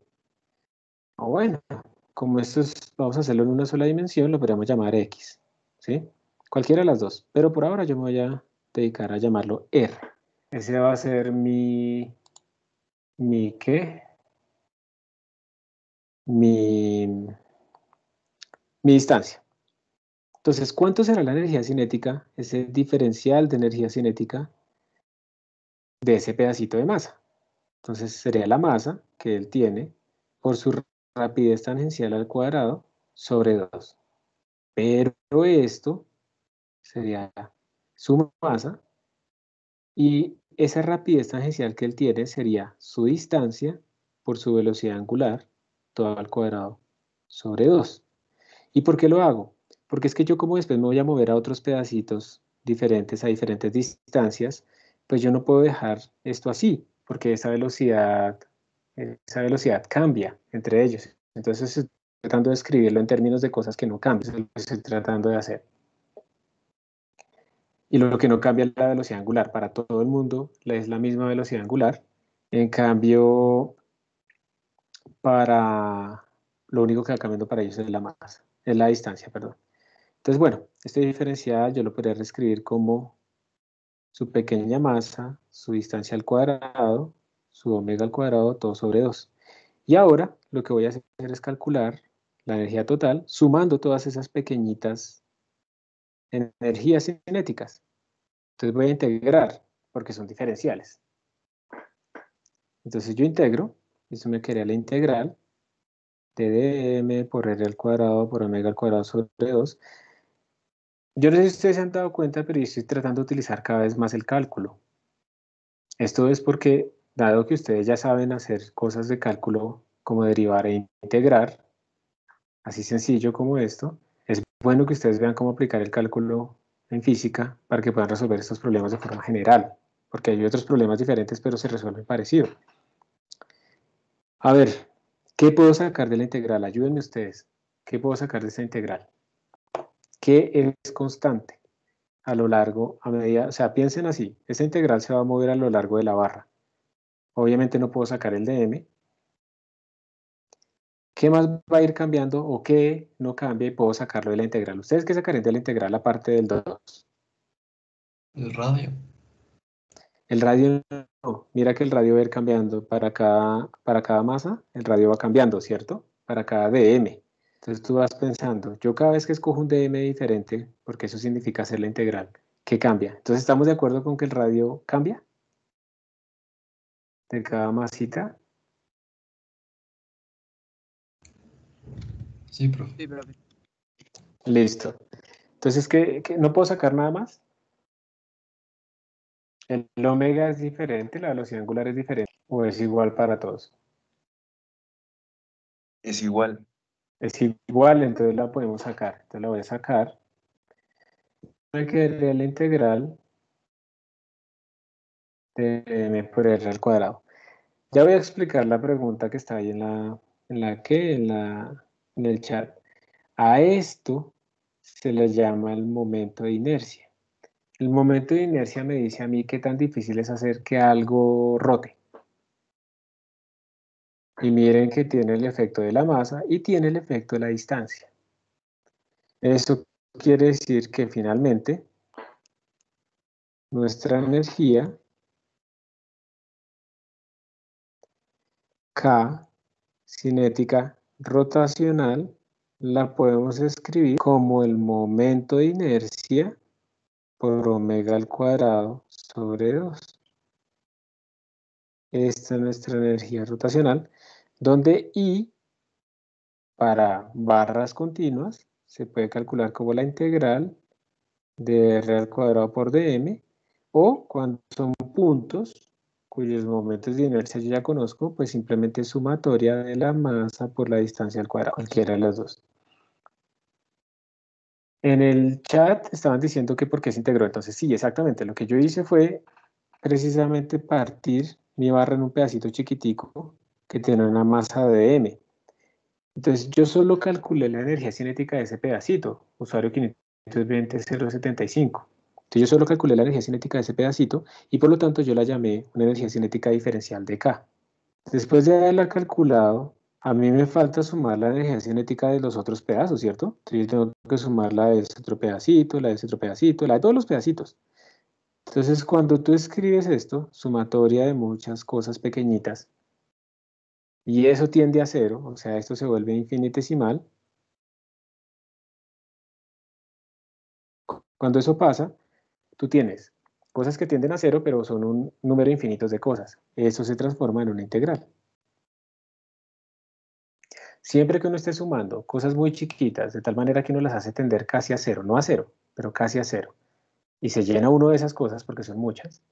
Speaker 1: O bueno, como esto vamos a hacerlo en una sola dimensión, lo podríamos llamar X. ¿Sí? Cualquiera de las dos. Pero por ahora yo me voy a dedicar a llamarlo R. Ese va a ser ¿qué? Mi distancia. Entonces, ¿cuánto será la energía cinética? Ese diferencial de energía cinética de ese pedacito de masa. Entonces sería la masa que él tiene por su rapidez tangencial al cuadrado sobre 2. Pero esto sería su masa y esa rapidez tangencial que él tiene sería su distancia por su velocidad angular, todo al cuadrado sobre 2. ¿Y por qué lo hago? Porque es que yo como después me voy a mover a otros pedacitos diferentes a diferentes distancias, pues yo no puedo dejar esto así, porque esa velocidad cambia entre ellos. Entonces estoy tratando de escribirlo en términos de cosas que no cambian, eso es lo que estoy tratando de hacer. Y lo que no cambia es la velocidad angular. Para todo el mundo es la misma velocidad angular. En cambio, lo único que va cambiando para ellos es la masa, es la distancia, perdón. Entonces, bueno, este diferencial yo lo podría reescribir como su pequeña masa, su distancia al cuadrado, su omega al cuadrado, todo sobre 2. Y ahora lo que voy a hacer es calcular la energía total sumando todas esas pequeñitas energías cinéticas. Entonces voy a integrar, porque son diferenciales. Entonces yo integro, eso me quedaría la integral de dm por r al cuadrado por omega al cuadrado sobre 2. Yo no sé si ustedes se han dado cuenta, pero yo estoy tratando de utilizar cada vez más el cálculo. Esto es porque, dado que ustedes ya saben hacer cosas de cálculo como derivar e integrar, así sencillo como esto, es bueno que ustedes vean cómo aplicar el cálculo en física para que puedan resolver estos problemas de forma general, porque hay otros problemas diferentes, pero se resuelven parecido. A ver, ¿qué puedo sacar de la integral? Ayúdenme ustedes. ¿Qué puedo sacar de esta integral? ¿Qué es constante a lo largo, a medida, o sea, piensen así, esta integral se va a mover a lo largo de la barra. Obviamente no puedo sacar el de m. ¿Qué más va a ir cambiando o qué no cambia y puedo sacarlo de la integral? ¿Ustedes qué sacarían de la integral aparte del 2?
Speaker 4: El radio.
Speaker 1: El radio no. Mira que el radio va a ir cambiando para cada masa, el radio va cambiando, ¿cierto? Para cada dm. Entonces tú vas pensando, yo cada vez que escojo un dm diferente, porque eso significa hacer la integral, ¿qué cambia? Entonces, ¿estamos de acuerdo con que el radio cambia? De cada masita.
Speaker 4: Sí, profe.
Speaker 5: Sí, profe.
Speaker 1: Listo. Entonces, ¿qué no puedo sacar nada más? ¿El omega es diferente, la velocidad angular es diferente o es igual para todos?
Speaker 6: Es igual.
Speaker 1: Es igual, entonces la podemos sacar. Entonces la voy a sacar. Me quedaría la integral de m por r al cuadrado. Ya voy a explicar la pregunta que está ahí en el chat. A esto se le llama el momento de inercia. El momento de inercia me dice a mí qué tan difícil es hacer que algo rote. Y miren que tiene el efecto de la masa y tiene el efecto de la distancia. Eso quiere decir que finalmente nuestra energía K cinética rotacional la podemos escribir como el momento de inercia por omega al cuadrado sobre 2. Esta es nuestra energía rotacional, donde I para barras continuas se puede calcular como la integral de R al cuadrado por dm, o cuando son puntos cuyos momentos de inercia yo ya conozco, pues simplemente sumatoria de la masa por la distancia al cuadrado, cualquiera de las dos. En el chat estaban diciendo que por qué se integró, entonces sí, exactamente, lo que yo hice fue precisamente partir mi barra en un pedacito chiquitico que tiene una masa de m. Entonces yo solo calculé la energía cinética de ese pedacito, usuario 520.075. Entonces yo solo calculé la energía cinética de ese pedacito y por lo tanto yo la llamé una energía cinética diferencial de K. Después de haberla calculado, a mí me falta sumar la energía cinética de los otros pedazos, ¿cierto? Entonces yo tengo que sumar la de ese otro pedacito, la de ese otro pedacito, la de todos los pedacitos. Entonces cuando tú escribes esto, sumatoria de muchas cosas pequeñitas, y eso tiende a cero, o sea, esto se vuelve infinitesimal. Cuando eso pasa, tú tienes cosas que tienden a cero, pero son un número infinito de cosas. Eso se transforma en una integral. Siempre que uno esté sumando cosas muy chiquitas, de tal manera que uno las hace tender casi a cero, no a cero, pero casi a cero, y se llena uno de esas cosas, porque son muchas,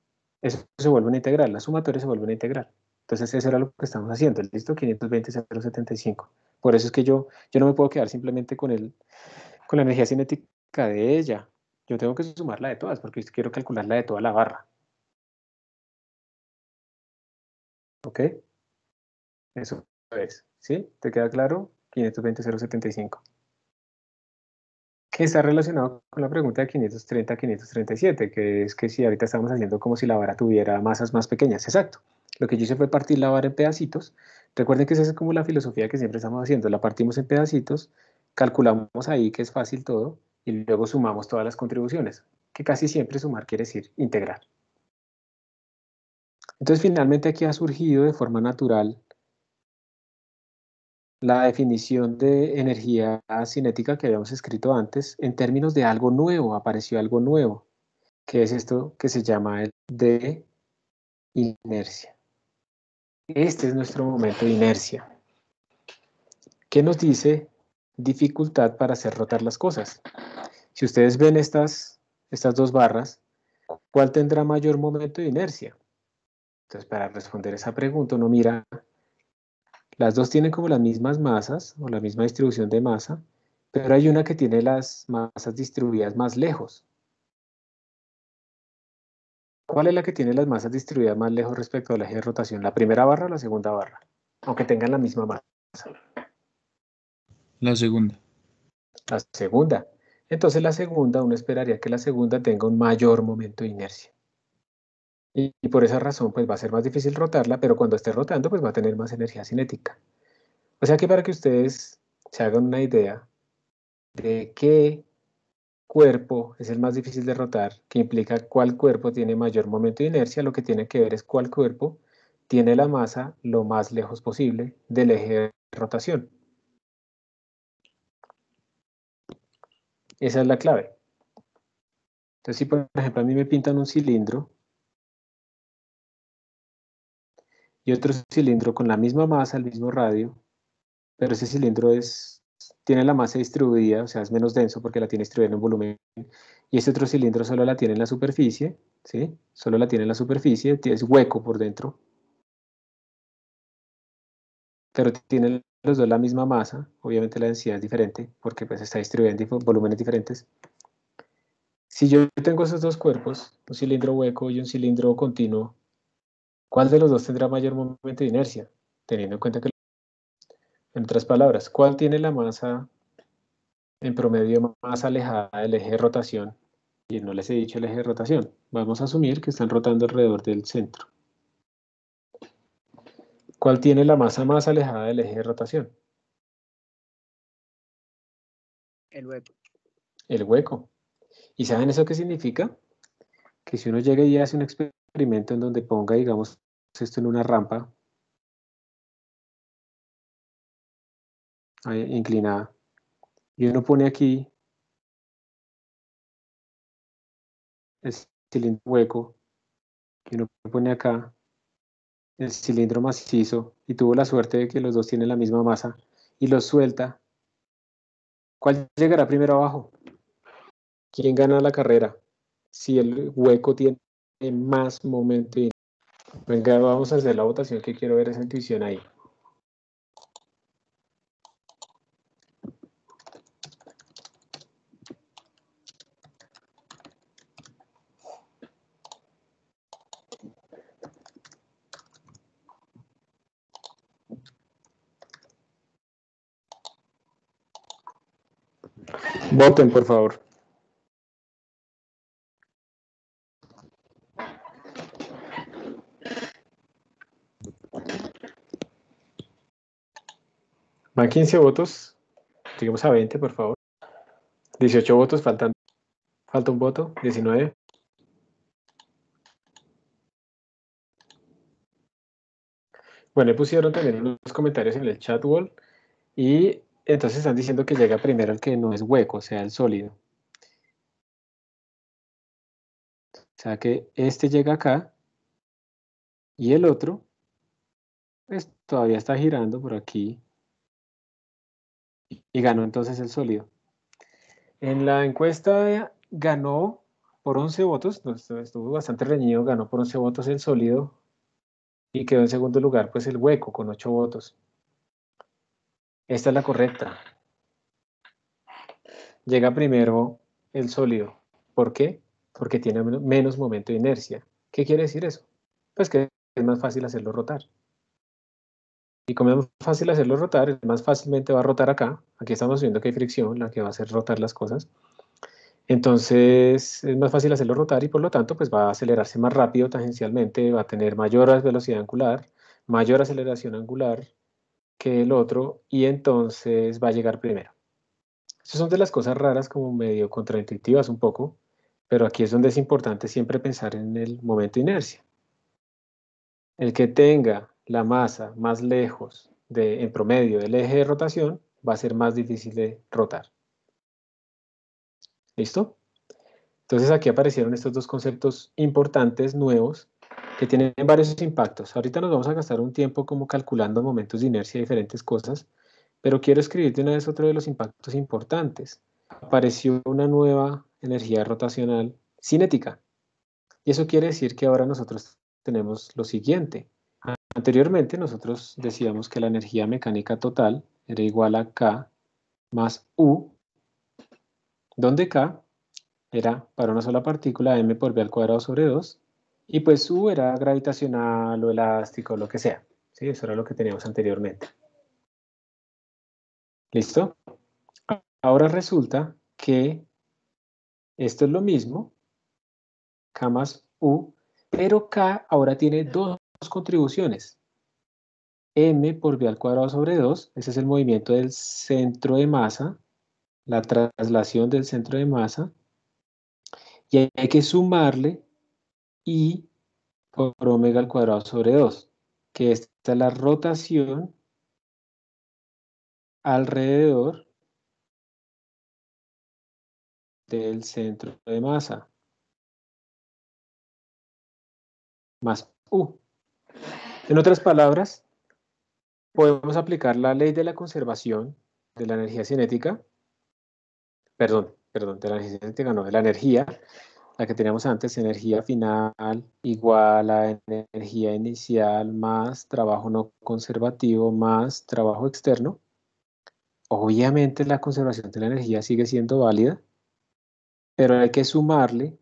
Speaker 1: eso se vuelve una integral, la sumatoria se vuelve una integral. Entonces eso era lo que estamos haciendo, listo, 520.075. Por eso es que yo no me puedo quedar simplemente con la energía cinética de ella. Yo tengo que sumarla de todas, porque quiero calcularla de toda la barra. ¿Ok? Eso es. ¿Sí? ¿Te queda claro? 520.075. Que está relacionado con la pregunta de 530-537, que es que si ahorita estamos haciendo como si la vara tuviera masas más pequeñas. Exacto. Lo que yo hice fue partir la vara en pedacitos. Recuerden que esa es como la filosofía que siempre estamos haciendo. La partimos en pedacitos, calculamos ahí que es fácil todo, y luego sumamos todas las contribuciones, que casi siempre sumar quiere decir integrar. Entonces finalmente aquí ha surgido de forma natural la definición de energía cinética que habíamos escrito antes en términos de algo nuevo, apareció algo nuevo, que es esto que se llama el de inercia. Este es nuestro momento de inercia. ¿Qué nos dice dificultad para hacer rotar las cosas? Si ustedes ven estas dos barras, ¿cuál tendrá mayor momento de inercia? Entonces, para responder esa pregunta, uno mira, las dos tienen como las mismas masas o la misma distribución de masa, pero hay una que tiene las masas distribuidas más lejos. ¿Cuál es la que tiene las masas distribuidas más lejos respecto al eje de rotación? ¿La primera barra o la segunda barra? Aunque tengan la misma masa.
Speaker 2: La segunda.
Speaker 1: La segunda. Entonces la segunda, uno esperaría que la segunda tenga un mayor momento de inercia. Y por esa razón, pues va a ser más difícil rotarla, pero cuando esté rotando, pues va a tener más energía cinética. O sea que para que ustedes se hagan una idea de qué cuerpo es el más difícil de rotar, que implica cuál cuerpo tiene mayor momento de inercia, lo que tiene que ver es cuál cuerpo tiene la masa lo más lejos posible del eje de rotación. Esa es la clave. Entonces, si por ejemplo a mí me pintan un cilindro y otro cilindro con la misma masa, el mismo radio, pero ese cilindro tiene la masa distribuida, o sea, es menos denso porque la tiene distribuida en un volumen, y este otro cilindro solo la tiene en la superficie, ¿sí? Solo la tiene en la superficie, es hueco por dentro, pero tienen los dos la misma masa, obviamente la densidad es diferente, porque pues está distribuida en volúmenes diferentes. Si yo tengo esos dos cuerpos, un cilindro hueco y un cilindro continuo, ¿cuál de los dos tendrá mayor momento de inercia? Teniendo en cuenta que, en otras palabras, ¿cuál tiene la masa en promedio más alejada del eje de rotación. Y no les he dicho el eje de rotación. Vamos a asumir que están rotando alrededor del centro. ¿Cuál tiene la masa más alejada del eje de rotación?
Speaker 5: El hueco.
Speaker 1: El hueco. ¿Y saben eso qué significa? Que si uno llega y hace un experimento en donde ponga, digamos, esto en una rampa inclinada, y uno pone aquí el cilindro hueco, y uno pone acá el cilindro macizo, y tuvo la suerte de que los dos tienen la misma masa, y los suelta, ¿cuál llegará primero abajo? ¿Quién gana la carrera? Si el hueco tiene más momento. Venga, vamos a hacer la votación, que quiero ver esa intuición ahí. Voten, por favor. Van 15 votos. Lleguemos a 20, por favor. 18 votos, falta un voto. 19. Bueno, pusieron también unos comentarios en el chat wall. Y entonces están diciendo que llega primero el que no es hueco, o sea, el sólido. O sea que este llega acá. Y el otro, pues, todavía está girando por aquí. Y ganó entonces el sólido. En la encuesta ganó por 11 votos, estuvo bastante reñido, ganó por 11 votos el sólido y quedó en segundo lugar pues el hueco con 8 votos. Esta es la correcta. Llega primero el sólido. ¿Por qué? Porque tiene menos momento de inercia. ¿Qué quiere decir eso? Pues que es más fácil hacerlo rotar. Y como es más fácil hacerlo rotar, más fácilmente va a rotar acá. Aquí estamos viendo que hay fricción, la que va a hacer rotar las cosas. Entonces es más fácil hacerlo rotar y por lo tanto pues va a acelerarse más rápido tangencialmente, va a tener mayor velocidad angular, mayor aceleración angular que el otro y entonces va a llegar primero. Estas son de las cosas raras como medio contraintuitivas un poco, pero aquí es donde es importante siempre pensar en el momento de inercia. El que tenga la masa más lejos en promedio del eje de rotación va a ser más difícil de rotar. ¿Listo? Entonces aquí aparecieron estos dos conceptos importantes, nuevos, que tienen varios impactos. Ahorita nos vamos a gastar un tiempo como calculando momentos de inercia y diferentes cosas, pero quiero escribir de una vez otro de los impactos importantes. Apareció una nueva energía rotacional cinética. Y eso quiere decir que ahora nosotros tenemos lo siguiente. Anteriormente nosotros decíamos que la energía mecánica total era igual a K más U, donde K era para una sola partícula m por v al cuadrado sobre 2, y pues U era gravitacional o elástico, lo que sea. ¿Sí? Eso era lo que teníamos anteriormente. ¿Listo? Ahora resulta que esto es lo mismo, K más U, pero K ahora tiene dos contribuciones. M por v al cuadrado sobre 2, ese es el movimiento del centro de masa, la traslación del centro de masa, y hay que sumarle I por omega al cuadrado sobre 2, que esta es la rotación alrededor del centro de masa, más U. En otras palabras, podemos aplicar la ley de la conservación de la energía cinética, perdón, de la energía cinética, no, de la energía, la que teníamos antes, energía final igual a energía inicial más trabajo no conservativo más trabajo externo. Obviamente la conservación de la energía sigue siendo válida, pero hay que sumarle,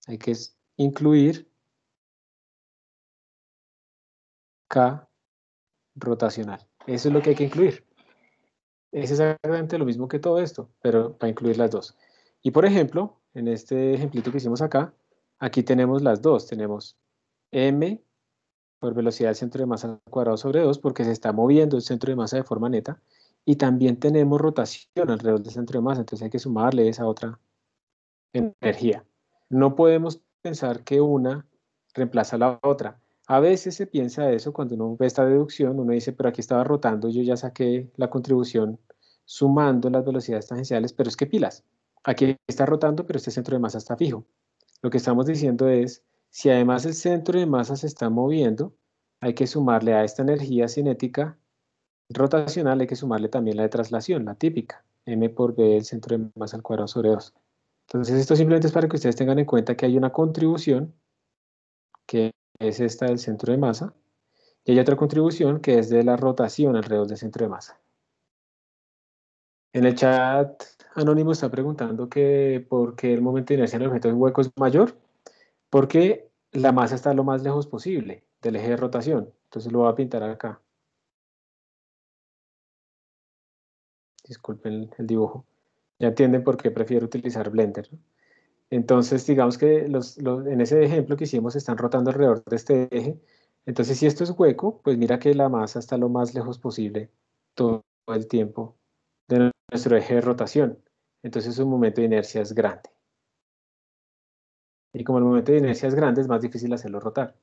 Speaker 1: hay que incluir K rotacional. Eso es lo que hay que incluir. Es exactamente lo mismo que todo esto, pero para incluir las dos. Y por ejemplo, en este ejemplito que hicimos acá, aquí tenemos las dos. Tenemos m por velocidad del centro de masa al cuadrado sobre 2, porque se está moviendo el centro de masa de forma neta. Y también tenemos rotación alrededor del centro de masa, entonces hay que sumarle esa otra energía. No podemos pensar que una reemplaza a la otra. A veces se piensa eso cuando uno ve esta deducción, uno dice, pero aquí estaba rotando, yo ya saqué la contribución sumando las velocidades tangenciales, pero es que pilas. Aquí está rotando, pero este centro de masa está fijo. Lo que estamos diciendo es, si además el centro de masa se está moviendo, hay que sumarle a esta energía cinética rotacional, hay que sumarle también la de traslación, la típica, m por b del centro de masa al cuadrado sobre 2. Entonces esto simplemente es para que ustedes tengan en cuenta que hay una contribución, que es esta del centro de masa, y hay otra contribución que es de la rotación alrededor del centro de masa. En el chat anónimo está preguntando que por qué el momento de inercia en el objeto en hueco es mayor, porque la masa está lo más lejos posible del eje de rotación. Entonces lo voy a pintar acá. Disculpen el dibujo. Ya entienden por qué prefiero utilizar Blender, ¿no? Entonces, digamos que en ese ejemplo que hicimos están rotando alrededor de este eje. Entonces, si esto es hueco, pues mira que la masa está lo más lejos posible todo el tiempo de nuestro eje de rotación. Entonces, su momento de inercia es grande. Y como el momento de inercia es grande, es más difícil hacerlo rotar.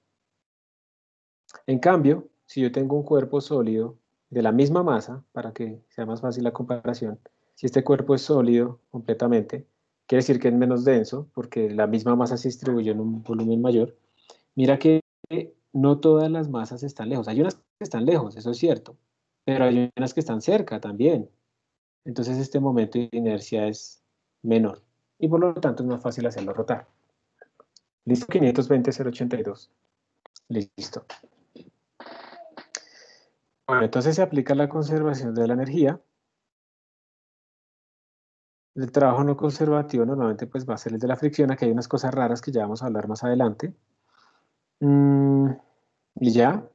Speaker 1: En cambio, si yo tengo un cuerpo sólido de la misma masa, para que sea más fácil la comparación, si este cuerpo es sólido completamente, quiere decir que es menos denso, porque la misma masa se distribuyó en un volumen mayor. Mira que no todas las masas están lejos. Hay unas que están lejos, eso es cierto, pero hay unas que están cerca también. Entonces este momento de inercia es menor y por lo tanto es más fácil hacerlo rotar. Listo, 520.082. Listo. Bueno, entonces se aplica la conservación de la energía. El trabajo no conservativo normalmente pues va a ser el de la fricción. Aquí hay unas cosas raras que ya vamos a hablar más adelante. Y ya.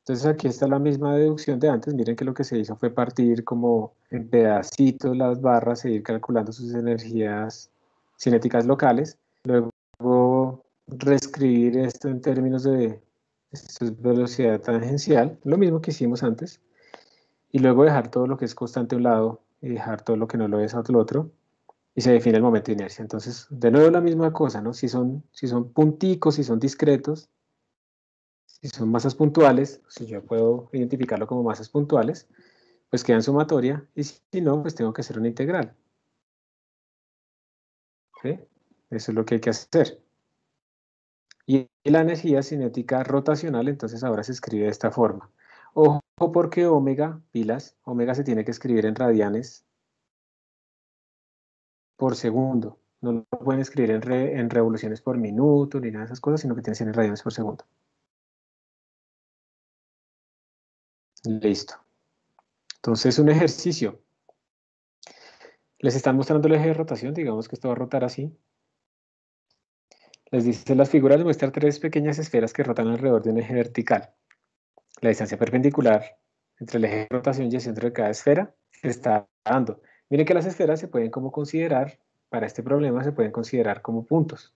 Speaker 1: Entonces aquí está la misma deducción de antes. Miren que lo que se hizo fue partir como en pedacitos las barras e ir calculando sus energías cinéticas locales. Luego reescribir esto en términos de velocidad tangencial. Lo mismo que hicimos antes. Y luego dejar todo lo que es constante a un lado y dejar todo lo que no lo es a otro. Y se define el momento de inercia. Entonces, de nuevo la misma cosa, ¿no? Si son punticos, si son discretos, si son masas puntuales, si yo puedo identificarlo como masas puntuales, pues queda en sumatoria, y si no, pues tengo que hacer una integral. ¿Sí? Eso es lo que hay que hacer. Y la energía cinética rotacional, entonces ahora se escribe de esta forma. Ojo porque omega, pilas, omega se tiene que escribir en radianes por segundo. No lo pueden escribir en revoluciones por minuto ni nada de esas cosas, sino que tiene que ser en radianes por segundo. Listo. Entonces, un ejercicio. Les están mostrando el eje de rotación, digamos que esto va a rotar así. Les dice las figuras, muestran tres pequeñas esferas que rotan alrededor de un eje vertical. La distancia perpendicular entre el eje de rotación y el centro de cada esfera se está dando. Miren que las esferas se pueden como considerar, para este problema se pueden considerar como puntos.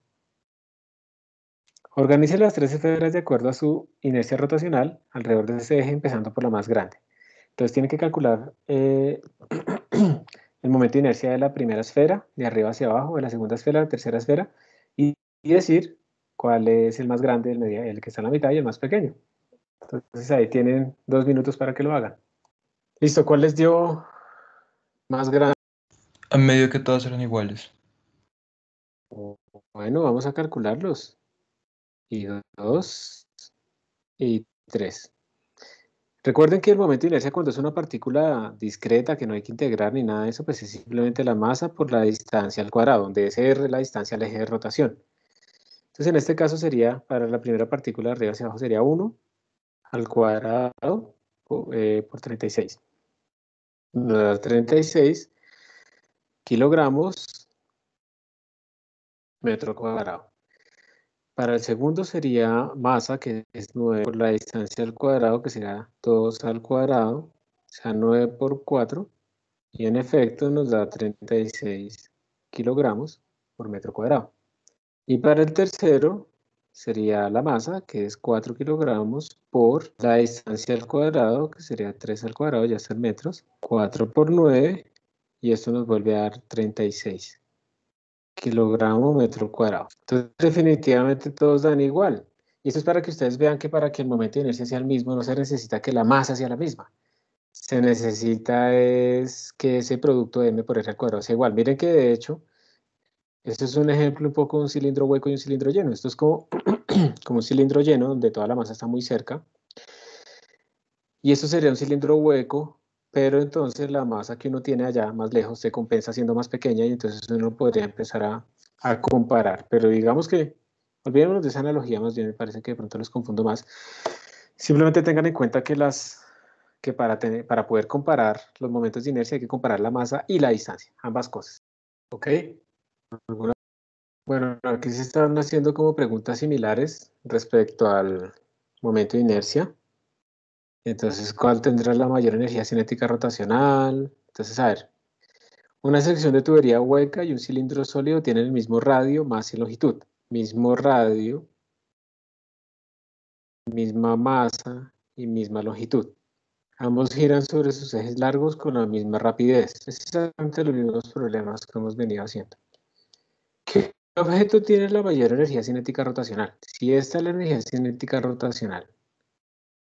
Speaker 1: Organice las tres esferas de acuerdo a su inercia rotacional alrededor de ese eje, empezando por la más grande. Entonces tienen que calcular el momento de inercia de la primera esfera, de arriba hacia abajo, de la segunda esfera, de la tercera esfera, y decir cuál es el más grande, el que está en la mitad y el más pequeño. Entonces ahí tienen 2 minutos para que lo hagan. Listo, ¿cuál les dio más grande?
Speaker 2: A medio que todas eran iguales.
Speaker 1: Bueno, vamos a calcularlos. Y 2 y 3. Recuerden que el momento de inercia cuando es una partícula discreta que no hay que integrar ni nada de eso, pues es simplemente la masa por la distancia al cuadrado, donde es r la distancia al eje de rotación. Entonces en este caso sería, para la primera partícula de arriba hacia abajo sería 1 al cuadrado por 36. Nos da 36 kilogramos metro cuadrado. Para el segundo sería masa, que es 9 por la distancia al cuadrado, que será 2 al cuadrado, o sea 9 por 4, Y en efecto nos da 36 kilogramos por metro cuadrado. Y para el tercero sería la masa, que es 4 kilogramos por la distancia al cuadrado, que sería 3 al cuadrado, ya está en metros. 4 por 9, y esto nos vuelve a dar 36 kilogramos metro cuadrado. Entonces, definitivamente todos dan igual. Y esto es para que ustedes vean que para que el momento de inercia sea el mismo, no se necesita que la masa sea la misma. Se necesita es que ese producto de m por r al cuadrado sea igual. Miren que de hecho, este es un ejemplo un poco de un cilindro hueco y un cilindro lleno. Esto es como, como un cilindro lleno donde toda la masa está muy cerca. Y esto sería un cilindro hueco, pero entonces la masa que uno tiene allá más lejos se compensa siendo más pequeña y entonces uno podría empezar a comparar. Pero digamos que, olvidémonos de esa analogía, más bien me parece que de pronto los confundo más. Simplemente tengan en cuenta que para poder comparar los momentos de inercia hay que comparar la masa y la distancia, ambas cosas. ¿Ok? Bueno, aquí se están haciendo como preguntas similares respecto al momento de inercia. Entonces, ¿cuál tendrá la mayor energía cinética rotacional? Entonces, a ver, una sección de tubería hueca y un cilindro sólido tienen el mismo radio, masa y longitud. Mismo radio, misma masa y misma longitud. Ambos giran sobre sus ejes largos con la misma rapidez. Es exactamente los mismos problemas que hemos venido haciendo. ¿Qué objeto tiene la mayor energía cinética rotacional? Si esta es la energía cinética rotacional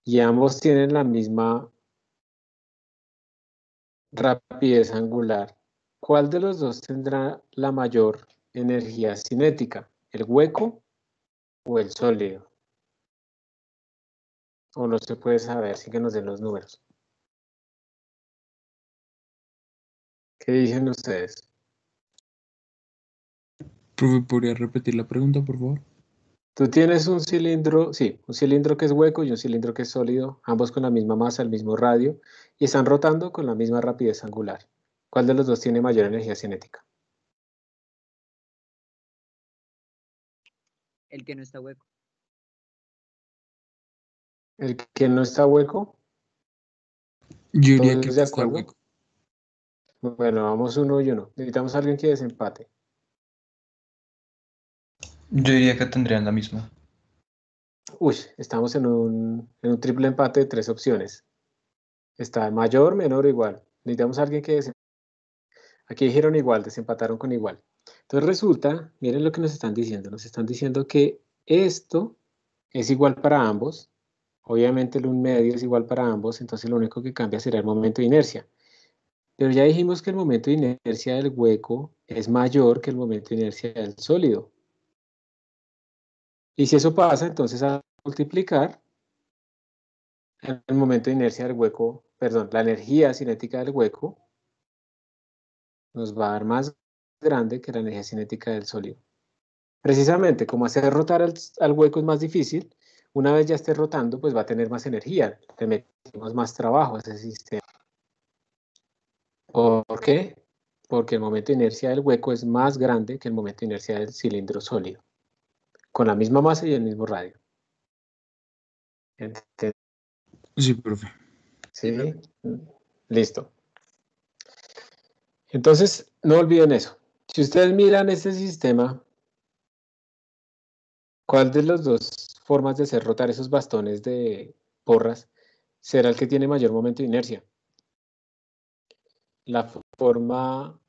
Speaker 1: y ambos tienen la misma rapidez angular, ¿cuál de los dos tendrá la mayor energía cinética? ¿El hueco o el sólido? O no se puede saber sin que nos den los números. ¿Qué dicen ustedes?
Speaker 2: Profe, ¿podría repetir la pregunta, por favor?
Speaker 1: Tú tienes un cilindro, sí, un cilindro que es hueco y un cilindro que es sólido, ambos con la misma masa, el mismo radio, y están rotando con la misma rapidez angular. ¿Cuál de los dos tiene mayor energía cinética?
Speaker 5: El que no está hueco.
Speaker 1: ¿El que no está hueco?
Speaker 2: Yo diría que
Speaker 1: ¿Todos
Speaker 2: el
Speaker 1: de
Speaker 2: que está
Speaker 1: acuerdo?
Speaker 2: hueco.
Speaker 1: Bueno, vamos uno y uno. Necesitamos a alguien que desempate.
Speaker 4: Yo diría que tendrían la misma.
Speaker 1: Uy, estamos en un triple empate de 3 opciones. Está mayor, menor o igual. Necesitamos a alguien que desempate. Aquí dijeron igual, desempataron con igual. Entonces resulta, miren lo que nos están diciendo. Nos están diciendo que esto es igual para ambos. Obviamente el 1/2 es igual para ambos, entonces lo único que cambia será el momento de inercia. Pero ya dijimos que el momento de inercia del hueco es mayor que el momento de inercia del sólido. Y si eso pasa, entonces al multiplicar, el momento de inercia del hueco, perdón, la energía cinética del hueco nos va a dar más grande que la energía cinética del sólido. Precisamente, como hacer rotar al hueco es más difícil, una vez ya esté rotando, pues va a tener más energía, le metemos más trabajo a ese sistema. ¿Por qué? Porque el momento de inercia del hueco es más grande que el momento de inercia del cilindro sólido, con la misma masa y el mismo radio. ¿Entendés?
Speaker 2: Sí, profe.
Speaker 1: ¿Sí? Listo. Entonces, no olviden eso. Si ustedes miran este sistema, ¿cuál de las dos formas de hacer rotar esos bastones de porras será el que tiene mayor momento de inercia? ¿La forma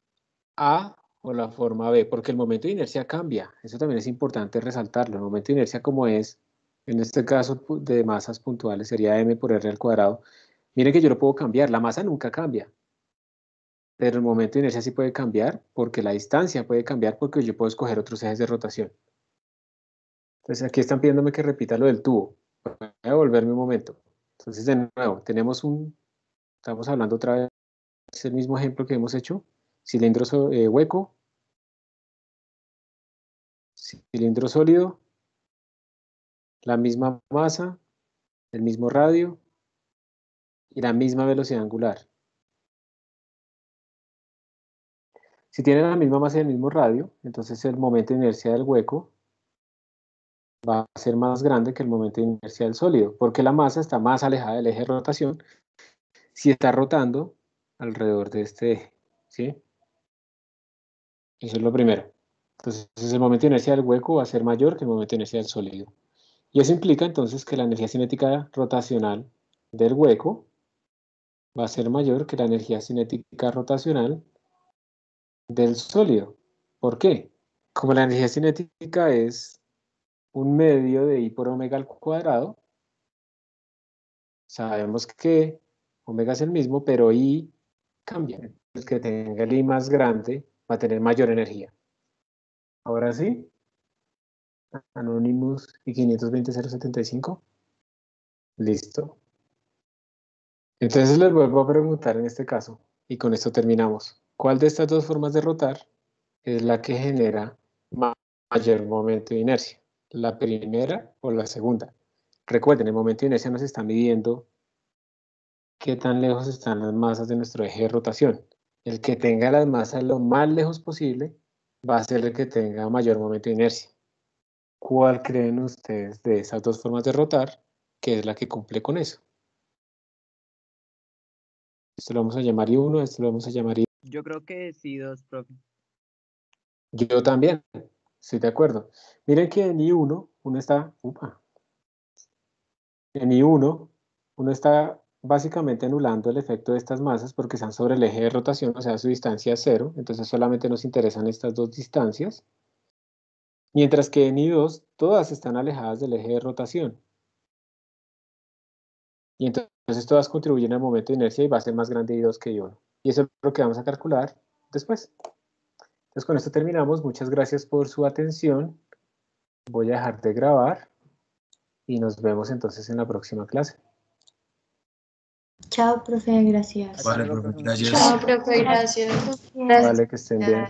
Speaker 1: A o la forma B? Porque el momento de inercia cambia. Eso también es importante resaltarlo. El momento de inercia como es, en este caso de masas puntuales, sería m por r al cuadrado. Miren que yo lo puedo cambiar. La masa nunca cambia. Pero el momento de inercia sí puede cambiar porque la distancia puede cambiar porque yo puedo escoger otros ejes de rotación. Entonces aquí están pidiéndome que repita lo del tubo. Voy a volverme un momento. Entonces de nuevo, estamos hablando otra vez del mismo ejemplo que hemos hecho. Cilindro hueco, cilindro sólido, la misma masa, el mismo radio y la misma velocidad angular. Si tienen la misma masa y el mismo radio, entonces el momento de inercia del hueco va a ser más grande que el momento de inercia del sólido, porque la masa está más alejada del eje de rotación. Si está rotando, alrededor de este eje, ¿sí? Eso es lo primero. Entonces, el momento de inercia del hueco va a ser mayor que el momento de inercia del sólido. Y eso implica entonces que la energía cinética rotacional del hueco va a ser mayor que la energía cinética rotacional del sólido. ¿Por qué? Como la energía cinética es un medio de I por omega al cuadrado, sabemos que omega es el mismo, pero I cambia. El que tenga el I más grande va a tener mayor energía. Ahora sí, Anonymous y 520.075. Listo. Entonces les vuelvo a preguntar en este caso, y con esto terminamos. ¿Cuál de estas dos formas de rotar es la que genera mayor momento de inercia? ¿La primera o la segunda? Recuerden, el momento de inercia nos está midiendo qué tan lejos están las masas de nuestro eje de rotación. El que tenga las masas lo más lejos posible va a ser el que tenga mayor momento de inercia. ¿Cuál creen ustedes de esas dos formas de rotar que es la que cumple con eso? Esto lo vamos a llamar I1, esto lo vamos a llamar I2.
Speaker 5: Yo creo que sí, dos, profe.
Speaker 1: Yo también, estoy de acuerdo. Miren que en I1, uno está básicamente anulando el efecto de estas masas porque están sobre el eje de rotación, o sea, su distancia es 0, entonces solamente nos interesan estas dos distancias. Mientras que en I2, todas están alejadas del eje de rotación. Y entonces todas contribuyen al momento de inercia y va a ser más grande I2 que I1. Y eso es lo que vamos a calcular después. Entonces con esto terminamos. Muchas gracias por su atención. Voy a dejar de grabar y nos vemos entonces en la próxima clase.
Speaker 7: Chao, profe, gracias.
Speaker 2: Vale,
Speaker 5: luego,
Speaker 2: profe,
Speaker 5: profe.
Speaker 2: gracias.
Speaker 8: Chao, profe, gracias.
Speaker 1: Vale, que estén bien.